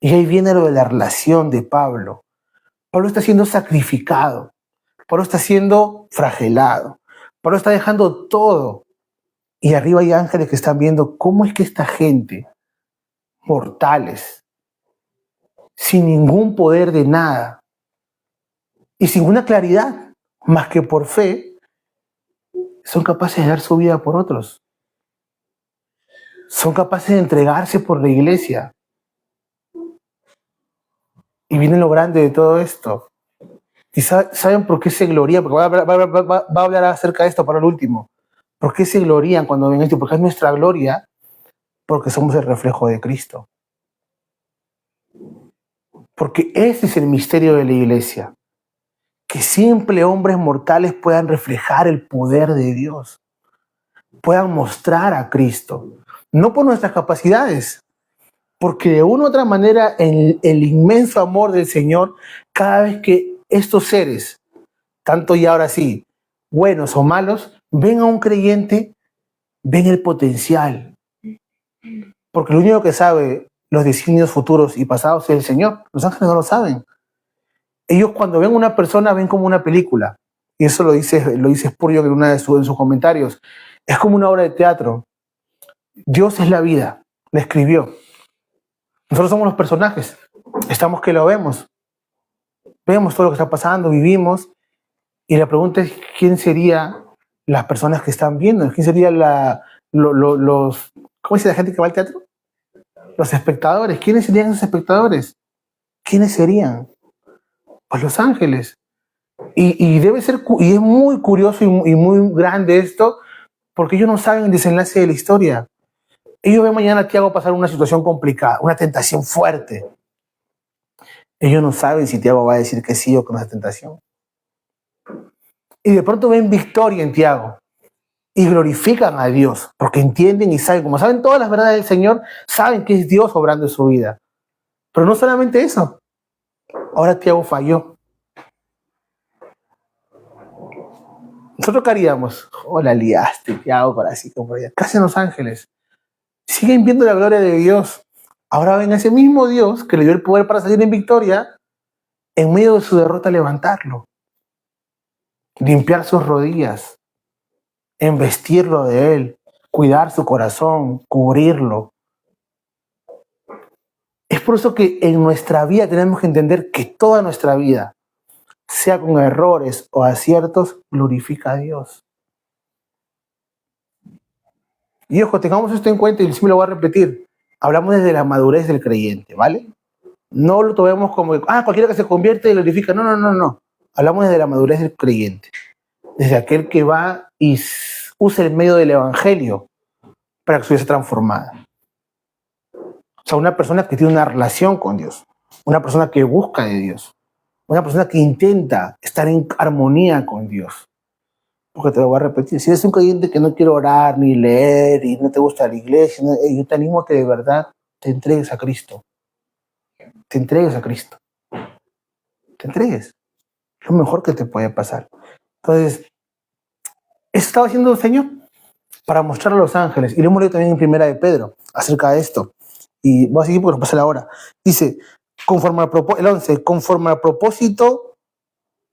Y ahí viene lo de la relación de Pablo. Pablo está siendo sacrificado. Pablo está siendo flagelado. Pablo está dejando todo. Y arriba hay ángeles que están viendo cómo es que esta gente, mortales, sin ningún poder de nada y sin una claridad más que por fe, son capaces de dar su vida por otros. Son capaces de entregarse por la iglesia. Y viene lo grande de todo esto. ¿Y saben por qué se glorían? Porque va a hablar acerca de esto para el último. ¿Por qué se glorían cuando ven esto? Porque es nuestra gloria, porque somos el reflejo de Cristo. Porque ese es el misterio de la iglesia. Que simple hombres mortales puedan reflejar el poder de Dios. Puedan mostrar a Cristo. No por nuestras capacidades, porque de una u otra manera el inmenso amor del Señor, cada vez que estos seres, tanto y ahora sí, buenos o malos, ven a un creyente, ven el potencial. Porque lo único que sabe los designios futuros y pasados es el Señor. Los ángeles no lo saben. Ellos cuando ven a una persona ven como una película. Y eso lo dice Spurgeon en uno de sus comentarios. Es como una obra de teatro. Dios es la vida, la escribió. Nosotros somos los personajes. Estamos que lo vemos. Vemos todo lo que está pasando, vivimos. Y la pregunta es, ¿quién serían las personas que están viendo? ¿Quién serían los... ¿Cómo dice la gente que va al teatro? Los espectadores. ¿Quiénes serían esos espectadores? ¿Quiénes serían? Pues los ángeles. Y debe ser, y es muy curioso y muy grande esto, porque ellos no saben el desenlace de la historia. Ellos ven mañana a Tiago pasar una situación complicada, una tentación fuerte. Ellos no saben si Tiago va a decir que sí o que no es esa tentación. Y de pronto ven victoria en Tiago y glorifican a Dios, porque entienden y saben, como saben todas las verdades del Señor, saben que es Dios obrando en su vida. Pero no solamente eso. Ahora Tiago falló. ¿Nosotros qué haríamos? Oh, la liaste, Tiago, por así como por allá. ¿Qué hacen los ángeles? Siguen viendo la gloria de Dios. Ahora ven a ese mismo Dios que le dio el poder para salir en victoria, en medio de su derrota levantarlo, limpiar sus rodillas, embestirlo de Él, cuidar su corazón, cubrirlo. Es por eso que en nuestra vida tenemos que entender que toda nuestra vida, sea con errores o aciertos, glorifica a Dios. Y ojo, tengamos esto en cuenta y siempre lo voy a repetir. Hablamos desde la madurez del creyente, ¿vale? No lo tomemos como, cualquiera que se convierte y glorifica. No, no, no, no. Hablamos desde la madurez del creyente. Desde aquel que va y usa el medio del evangelio para que su vida sea transformada. O sea, una persona que tiene una relación con Dios. Una persona que busca de Dios. Una persona que intenta estar en armonía con Dios. Porque te lo voy a repetir. Si eres un creyente que no quiere orar ni leer y no te gusta la iglesia, yo te animo a que de verdad te entregues a Cristo. Te entregues a Cristo. Te entregues. Lo mejor que te puede pasar. Entonces, ¿eso estaba haciendo el Señor? para mostrar a los ángeles. Y lo hemos leído también en Primera de Pedro acerca de esto. Y voy a seguir porque nos pasa la hora. Dice, el 11, conforme al propósito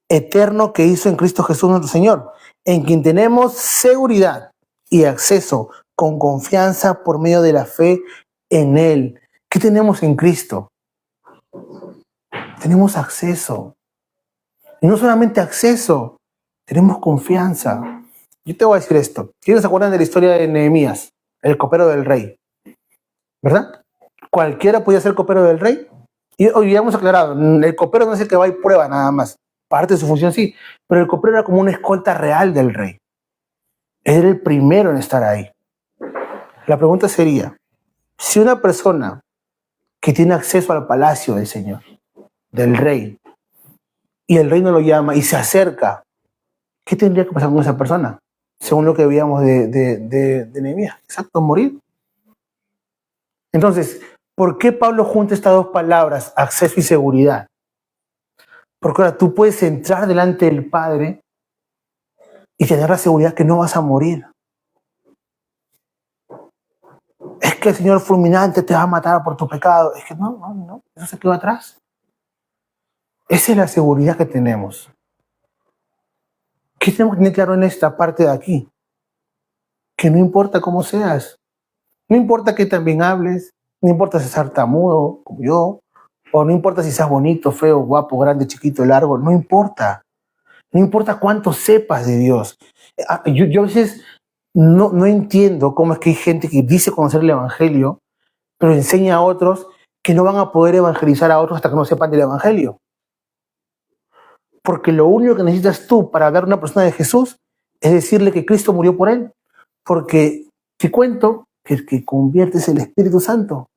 eterno que hizo en Cristo Jesús nuestro Señor, en quien tenemos seguridad y acceso con confianza por medio de la fe en Él. ¿Qué tenemos en Cristo? Tenemos acceso. Y no solamente acceso, tenemos confianza. Yo te voy a decir esto. ¿Quiénes se acuerdan de la historia de Nehemías, el copero del rey? ¿Verdad? Cualquiera podía ser copero del rey. Y hoy ya hemos aclarado, el copero no es el que va y prueba nada más. Parte de su función sí, pero el copero era como una escolta real del rey. Era el primero en estar ahí. La pregunta sería, si una persona que tiene acceso al palacio del Señor, del rey, y el rey no lo llama y se acerca, ¿qué tendría que pasar con esa persona? Según lo que veíamos de Nehemías. Exacto, morir. Entonces, ¿por qué Pablo junta estas dos palabras, acceso y seguridad? Porque ahora tú puedes entrar delante del Padre y tener la seguridad que no vas a morir. Es que el Señor fulminante te va a matar por tu pecado. Es que no, eso se quedó atrás. Esa es la seguridad que tenemos. ¿Qué tenemos que tener claro en esta parte de aquí? Que no importa cómo seas, no importa qué tan bien hables, no importa si seas tartamudo como yo, o no importa si seas bonito, feo, guapo, grande, chiquito, largo, no importa. No importa cuánto sepas de Dios. Yo a veces no entiendo cómo es que hay gente que dice conocer el Evangelio, pero enseña a otros que no van a poder evangelizar a otros hasta que no sepan del Evangelio. Porque lo único que necesitas tú para ver a una persona de Jesús es decirle que Cristo murió por él. Porque te cuento que el que convierte es el Espíritu Santo.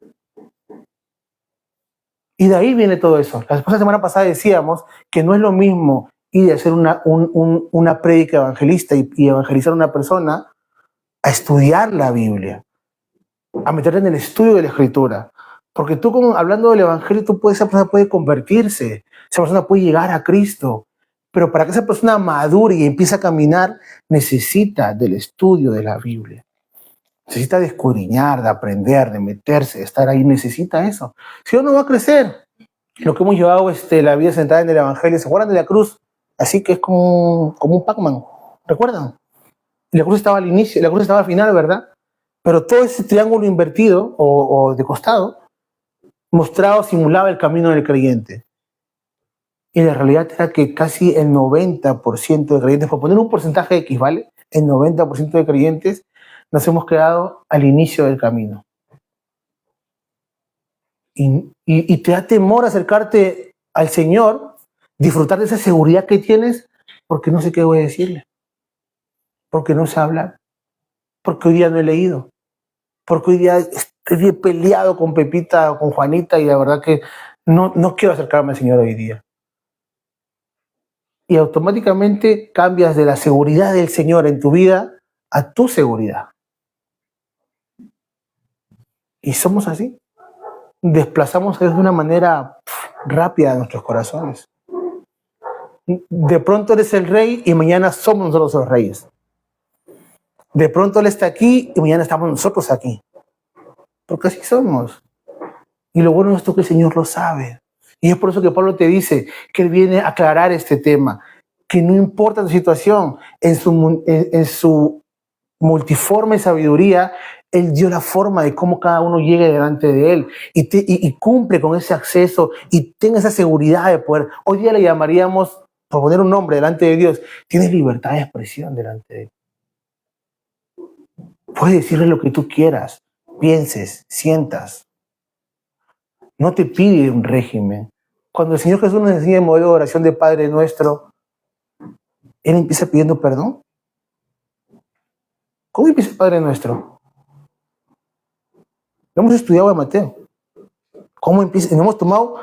Y de ahí viene todo eso. La semana pasada decíamos que no es lo mismo ir a hacer una prédica evangelista y evangelizar a una persona a estudiar la Biblia, a meterte en el estudio de la Escritura. Porque tú, hablando del Evangelio, esa persona puede convertirse, esa persona puede llegar a Cristo. Pero para que esa persona madure y empiece a caminar, necesita del estudio de la Biblia. Necesita de escudriñar, de aprender, de meterse, de estar ahí. Necesita eso. Si no, no va a crecer. Lo que hemos llevado la vida sentada en el Evangelio, ¿se acuerdan de la cruz? Así que es como un Pac-Man. ¿Recuerdan? La cruz estaba al inicio, la cruz estaba al final, ¿verdad? Pero todo ese triángulo invertido o de costado mostraba o simulaba el camino del creyente. Y la realidad era que casi el 90% de creyentes, por poner un porcentaje X, ¿vale? El 90% de creyentes nos hemos quedado al inicio del camino. Y te da temor acercarte al Señor, disfrutar de esa seguridad que tienes, porque no sé qué voy a decirle, porque no sé hablar, porque hoy día no he leído, porque hoy día estoy peleado con Pepita o con Juanita y la verdad que no quiero acercarme al Señor hoy día. Y automáticamente cambias de la seguridad del Señor en tu vida a tu seguridad. Y somos así. Desplazamos de una manera rápida a nuestros corazones. De pronto eres el rey y mañana somos nosotros los reyes. De pronto Él está aquí y mañana estamos nosotros aquí. Porque así somos. Y lo bueno es que el Señor lo sabe. Y es por eso que Pablo te dice que Él viene a aclarar este tema. Que no importa tu situación, en su multiforme sabiduría, Él dio la forma de cómo cada uno llegue delante de Él y cumple con ese acceso y tenga esa seguridad de poder. Hoy día le llamaríamos, por poner un nombre delante de Dios, tienes libertad de expresión delante de Él. Puedes decirle lo que tú quieras, pienses, sientas. No te pide un régimen. Cuando el Señor Jesús nos enseña el modelo de oración de Padre Nuestro, Él empieza pidiendo perdón. ¿Cómo empieza el Padre Nuestro? Lo hemos estudiado en Mateo. ¿Cómo empieza? Y nos hemos tomado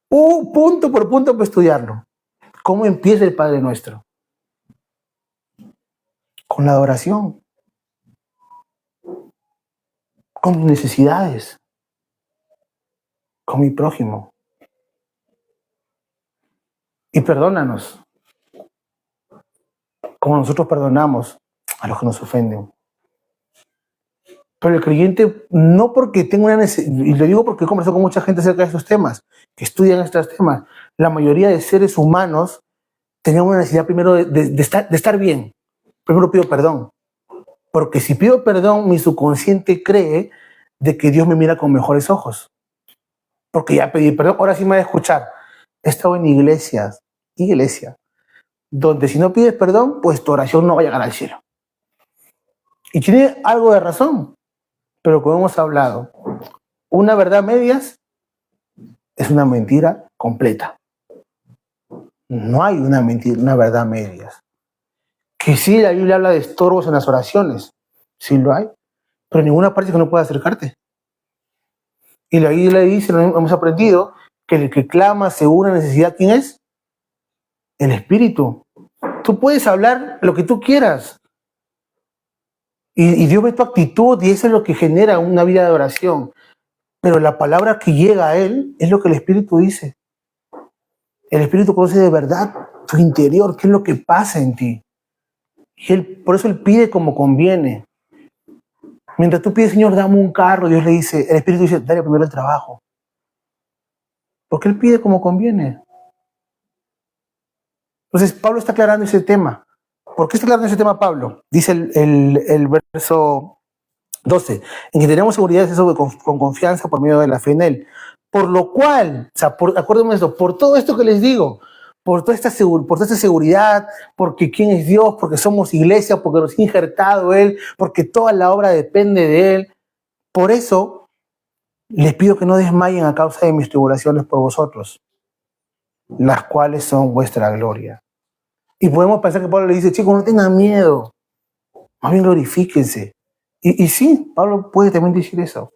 punto por punto para estudiarlo. ¿Cómo empieza el Padre Nuestro? Con la adoración. Con mis necesidades. Con mi prójimo. Y perdónanos. Como nosotros perdonamos a los que nos ofenden. Pero el creyente, no porque tenga una necesidad, y lo digo porque he conversado con mucha gente acerca de estos temas, que estudian estos temas, la mayoría de seres humanos tenían una necesidad primero de estar bien. Primero pido perdón. Porque si pido perdón, mi subconsciente cree de que Dios me mira con mejores ojos. Porque ya pedí perdón, ahora sí me va a escuchar. He estado en iglesia, donde si no pides perdón, pues tu oración no va a llegar al cielo. Y tiene algo de razón, pero como hemos hablado, una verdad medias es una mentira completa. No hay una mentira, una verdad medias. Que sí, la Biblia habla de estorbos en las oraciones, sí lo hay, pero en ninguna parte que no pueda acercarte. Y la Biblia dice, lo hemos aprendido, que el que clama según una necesidad, ¿quién es? El Espíritu. Tú puedes hablar lo que tú quieras. Y Dios ve tu actitud y eso es lo que genera una vida de oración. Pero la palabra que llega a Él es lo que el Espíritu dice. El Espíritu conoce de verdad tu interior, qué es lo que pasa en ti. Y por eso Él pide como conviene. Mientras tú pides, Señor, dame un carro, Dios le dice, el Espíritu dice, dale primero el trabajo. Porque Él pide como conviene. Entonces, Pablo está aclarando ese tema. ¿Por qué está aclarando ese tema Pablo? Dice el verso 12, en que tenemos seguridad de eso con confianza por medio de la fe en Él. Por lo cual, o sea, acuérdense de esto, por todo esto que les digo, por toda esta seguridad, porque quién es Dios, porque somos iglesia, porque nos ha injertado Él, porque toda la obra depende de Él. Por eso, les pido que no desmayen a causa de mis tribulaciones por vosotros, las cuales son vuestra gloria. Y podemos pensar que Pablo le dice, chicos, no tengan miedo, más bien glorifíquense. Y sí, Pablo puede también decir eso.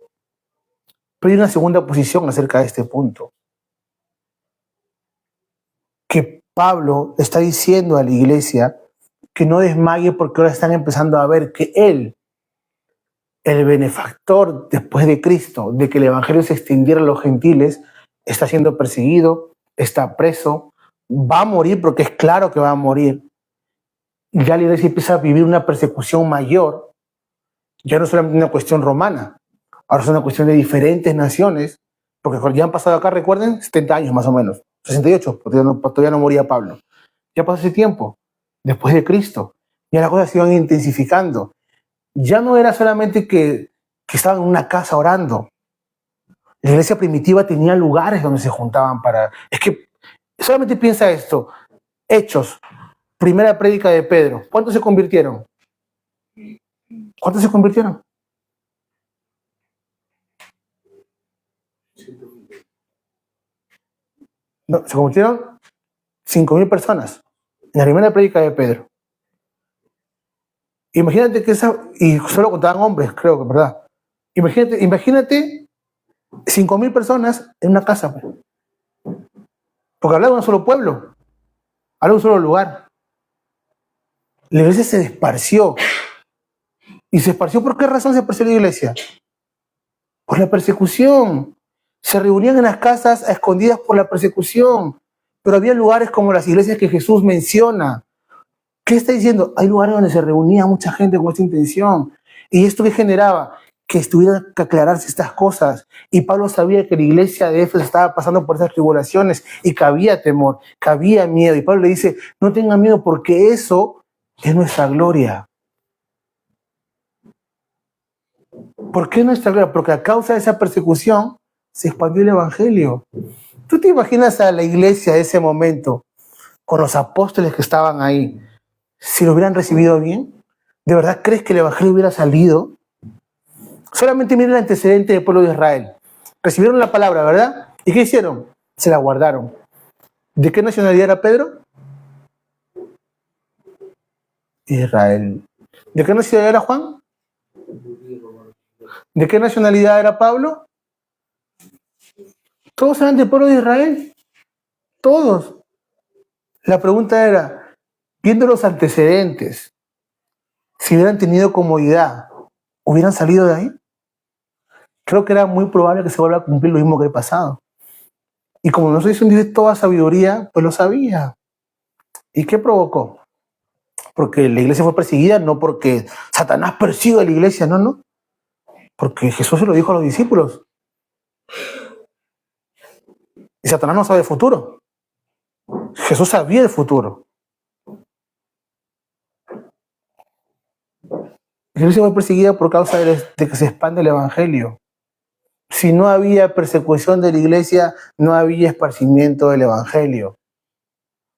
Pero hay una segunda posición acerca de este punto. Que Pablo está diciendo a la iglesia que no desmaye porque ahora están empezando a ver que él, el benefactor después de Cristo, de que el evangelio se extendiera a los gentiles, está siendo perseguido, está preso, va a morir porque es claro que va a morir. Y ya la iglesia empieza a vivir una persecución mayor, ya no solamente una cuestión romana, ahora es una cuestión de diferentes naciones, porque ya han pasado acá, recuerden, 70 años más o menos, 68, porque todavía no moría Pablo. Ya pasó ese tiempo, después de Cristo, ya las cosas se iban intensificando. Ya no era solamente que estaban en una casa orando. La iglesia primitiva tenía lugares donde se juntaban para... Es que solamente piensa esto, Hechos, primera prédica de Pedro, ¿cuántos se convirtieron? ¿Cuántos se convirtieron? No, se convirtieron 5,000 personas en la primera prédica de Pedro. Imagínate que y solo contaban hombres, creo que, ¿verdad? Imagínate 5,000 personas en una casa. Porque hablaba de un solo pueblo, hablaba de un solo lugar. La iglesia se esparció. ¿Y se esparció por qué razón se esparció la iglesia? Por la persecución. Se reunían en las casas a escondidas por la persecución. Pero había lugares como las iglesias que Jesús menciona. ¿Qué está diciendo? Hay lugares donde se reunía mucha gente con esta intención. ¿Y esto qué generaba? Que estuvieran que aclararse estas cosas. Y Pablo sabía que la iglesia de Éfeso estaba pasando por esas tribulaciones y que había temor, que había miedo. Y Pablo le dice, no tengan miedo porque eso es nuestra gloria. ¿Por qué nuestra gloria? Porque a causa de esa persecución se expandió el evangelio. ¿Tú te imaginas a la iglesia de ese momento con los apóstoles que estaban ahí? Si lo hubieran recibido bien, ¿de verdad crees que el evangelio hubiera salido? Solamente miren el antecedente del pueblo de Israel. Recibieron la palabra, ¿verdad? ¿Y qué hicieron? Se la guardaron. ¿De qué nacionalidad era Pedro? Israel. ¿De qué nacionalidad era Juan? ¿De qué nacionalidad era Pablo? Todos eran del pueblo de Israel. Todos. La pregunta era, viendo los antecedentes, si hubieran tenido comodidad, ¿hubieran salido de ahí? Creo que era muy probable que se vuelva a cumplir lo mismo que el pasado. Y como no soy un Dios de toda sabiduría, pues lo sabía. ¿Y qué provocó? Porque la iglesia fue perseguida, no porque Satanás persigue a la iglesia, no. Porque Jesús se lo dijo a los discípulos. Y Satanás no sabe el futuro. Jesús sabía el futuro. La iglesia fue perseguida por causa de que se expande el evangelio. Si no había persecución de la iglesia, no había esparcimiento del evangelio.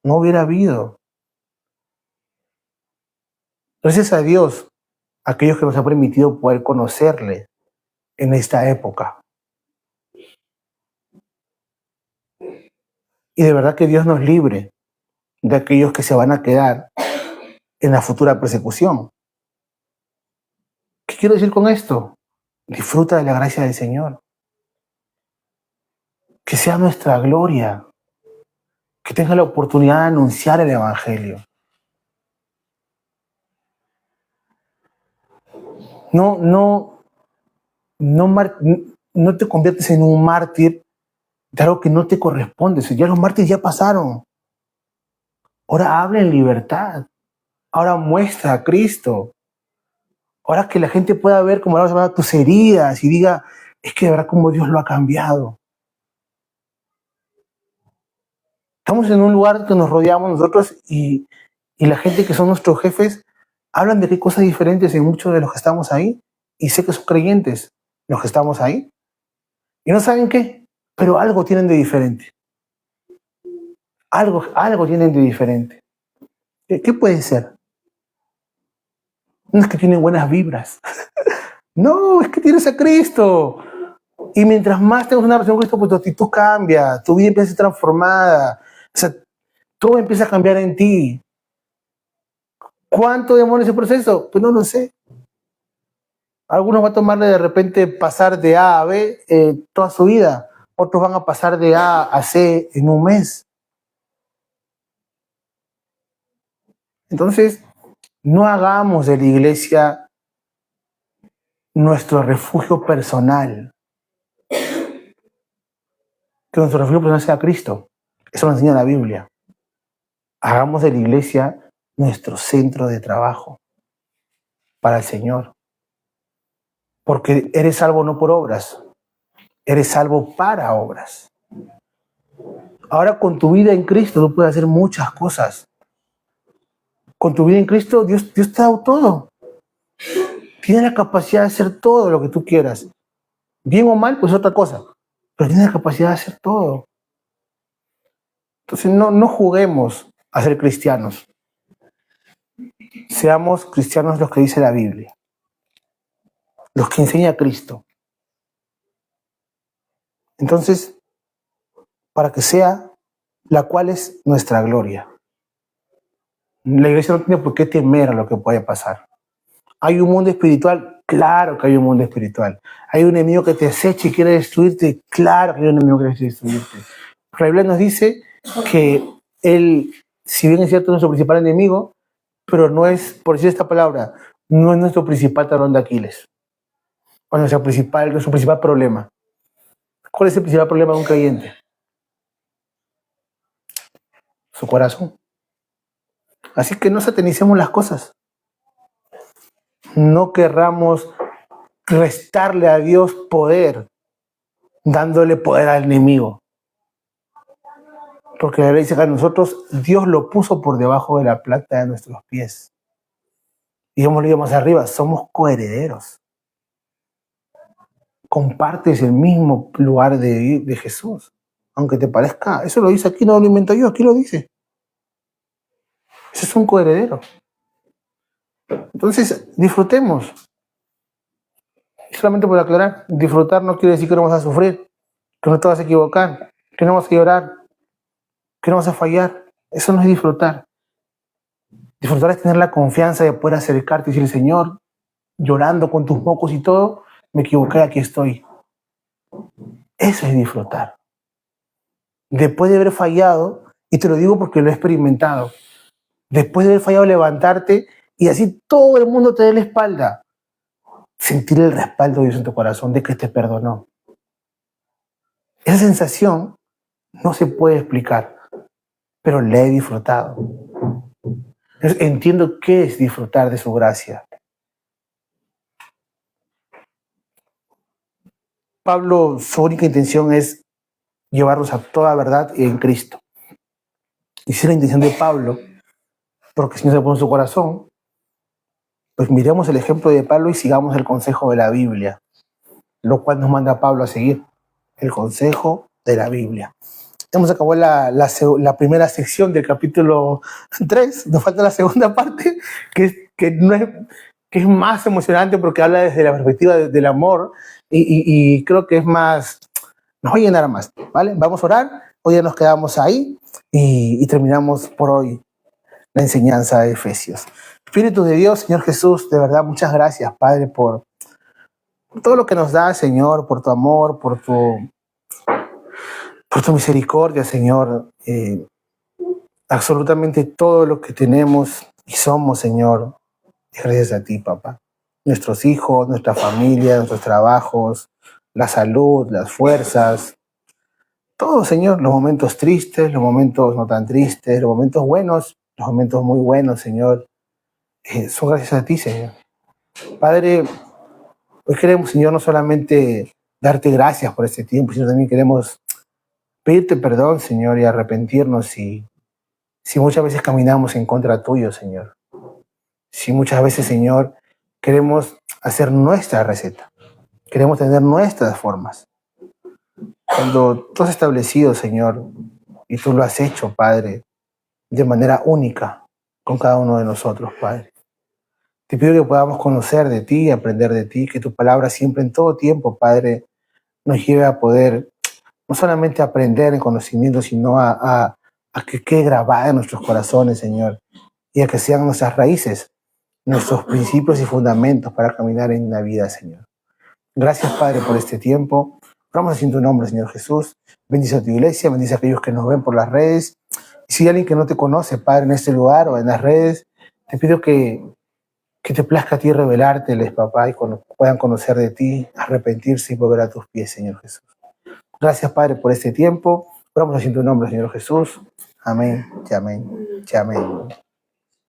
No hubiera habido. Gracias a Dios, aquellos que nos han permitido poder conocerle en esta época. Y de verdad que Dios nos libre de aquellos que se van a quedar en la futura persecución. ¿Qué quiero decir con esto? Disfruta de la gracia del Señor. Que sea nuestra gloria. Que tenga la oportunidad de anunciar el evangelio. No te conviertes en un mártir de algo que no te corresponde. Ya los mártires ya pasaron. Ahora habla en libertad. Ahora muestra a Cristo. Ahora que la gente pueda ver cómo vamos a llamar tus heridas y diga, es que de verdad como Dios lo ha cambiado. Estamos en un lugar que nos rodeamos nosotros y la gente que son nuestros jefes hablan de qué cosas diferentes en muchos de los que estamos ahí. Y sé que son creyentes los que estamos ahí. Y no saben qué, pero algo tienen de diferente. Algo tienen de diferente. ¿Qué puede ser? No es que tienen buenas vibras. No, es que tienes a Cristo. Y mientras más tengas una relación con Cristo, pues tu actitud cambia, tu vida empieza a ser transformada. O sea, todo empieza a cambiar en ti. ¿Cuánto demora ese proceso? Pues no lo sé. Algunos van a tomarle de repente pasar de A a B toda su vida. Otros van a pasar de A a C en un mes. Entonces, no hagamos de la iglesia nuestro refugio personal. Que nuestro refugio personal sea Cristo. Eso nos enseña la Biblia. Hagamos de la iglesia nuestro centro de trabajo para el Señor. Porque eres salvo no por obras, eres salvo para obras. Ahora con tu vida en Cristo tú puedes hacer muchas cosas. Con tu vida en Cristo Dios te ha dado todo. Tienes la capacidad de hacer todo lo que tú quieras. Bien o mal, pues otra cosa. Pero tienes la capacidad de hacer todo. Entonces no juguemos a ser cristianos. Seamos cristianos los que dice la Biblia. Los que enseña Cristo. Entonces, para que sea la cual es nuestra gloria. La iglesia no tiene por qué temer a lo que puede pasar. ¿Hay un mundo espiritual? Claro que hay un mundo espiritual. ¿Hay un enemigo que te acecha y quiere destruirte? Claro que hay un enemigo que quiere destruirte. La Biblia nos dice que él, si bien es cierto, es nuestro principal enemigo, pero no es, por decir esta palabra, no es nuestro principal talón de Aquiles. O nuestro principal problema. ¿Cuál es el principal problema de un creyente? Su corazón. Así que no satanicemos las cosas. No querramos restarle a Dios poder, dándole poder al enemigo. Porque la Biblia dice que a nosotros Dios lo puso por debajo de la planta de nuestros pies. Y como lo más arriba, somos coherederos. Compartes el mismo lugar de Jesús. Aunque te parezca, eso lo dice aquí, no lo invento yo, aquí lo dice. Ese es un coheredero. Entonces, disfrutemos. Y solamente por aclarar, disfrutar no quiere decir que no vas a sufrir, que no te vas a equivocar, que no vas a llorar, que no vas a fallar. Eso no es disfrutar. Disfrutar es tener la confianza de poder acercarte y decir, Señor, llorando con tus mocos y todo, me equivoqué, aquí estoy. Eso es disfrutar. Después de haber fallado, y te lo digo porque lo he experimentado, después de haber fallado, levantarte y así todo el mundo te dé la espalda, sentir el respaldo de Dios en tu corazón de que te perdonó. Esa sensación no se puede explicar, pero la he disfrutado. Entonces, entiendo qué es disfrutar de su gracia. Pablo, su única intención es llevarnos a toda verdad en Cristo. Y si es la intención de Pablo, porque el Señor se pone en su corazón, pues miremos el ejemplo de Pablo y sigamos el consejo de la Biblia, lo cual nos manda Pablo a seguir, el consejo de la Biblia. Hemos acabado la primera sección del capítulo 3, nos falta la segunda parte, que es más emocionante porque habla desde la perspectiva del amor y creo que es más, nos va a llenar más, ¿vale? Vamos a orar, hoy ya nos quedamos ahí y terminamos por hoy la enseñanza de Efesios. Espíritu de Dios, Señor Jesús, de verdad, muchas gracias, Padre, por todo lo que nos da, Señor, por tu amor, por tu misericordia, Señor. Absolutamente todo lo que tenemos y somos, Señor, es gracias a ti, papá. Nuestros hijos, nuestra familia, nuestros trabajos, la salud, las fuerzas, todo, Señor, los momentos tristes, los momentos no tan tristes, los momentos buenos, los momentos muy buenos, Señor, son gracias a ti, Señor. Padre, hoy queremos, Señor, no solamente darte gracias por este tiempo, sino también queremos pedirte perdón, Señor, y arrepentirnos si muchas veces caminamos en contra tuyo, Señor. Si muchas veces, Señor, queremos hacer nuestra receta, queremos tener nuestras formas. Cuando tú has establecido, Señor, y tú lo has hecho, Padre, de manera única con cada uno de nosotros, Padre. Te pido que podamos conocer de ti, aprender de ti, que tu palabra siempre en todo tiempo, Padre, nos lleve a poder no solamente aprender en conocimiento, sino a que quede grabada en nuestros corazones, Señor, y a que sean nuestras raíces, nuestros principios y fundamentos para caminar en la vida, Señor. Gracias, Padre, por este tiempo. Oramos así en tu nombre, Señor Jesús. Bendice a tu iglesia, bendice a aquellos que nos ven por las redes. Y si hay alguien que no te conoce, Padre, en este lugar o en las redes, te pido que te plazca a ti revelárteles, papá, y cuando puedan conocer de ti, arrepentirse y volver a tus pies, Señor Jesús. Gracias, Padre, por este tiempo. Oramos así en tu nombre, Señor Jesús. Amén, y amén, y amén.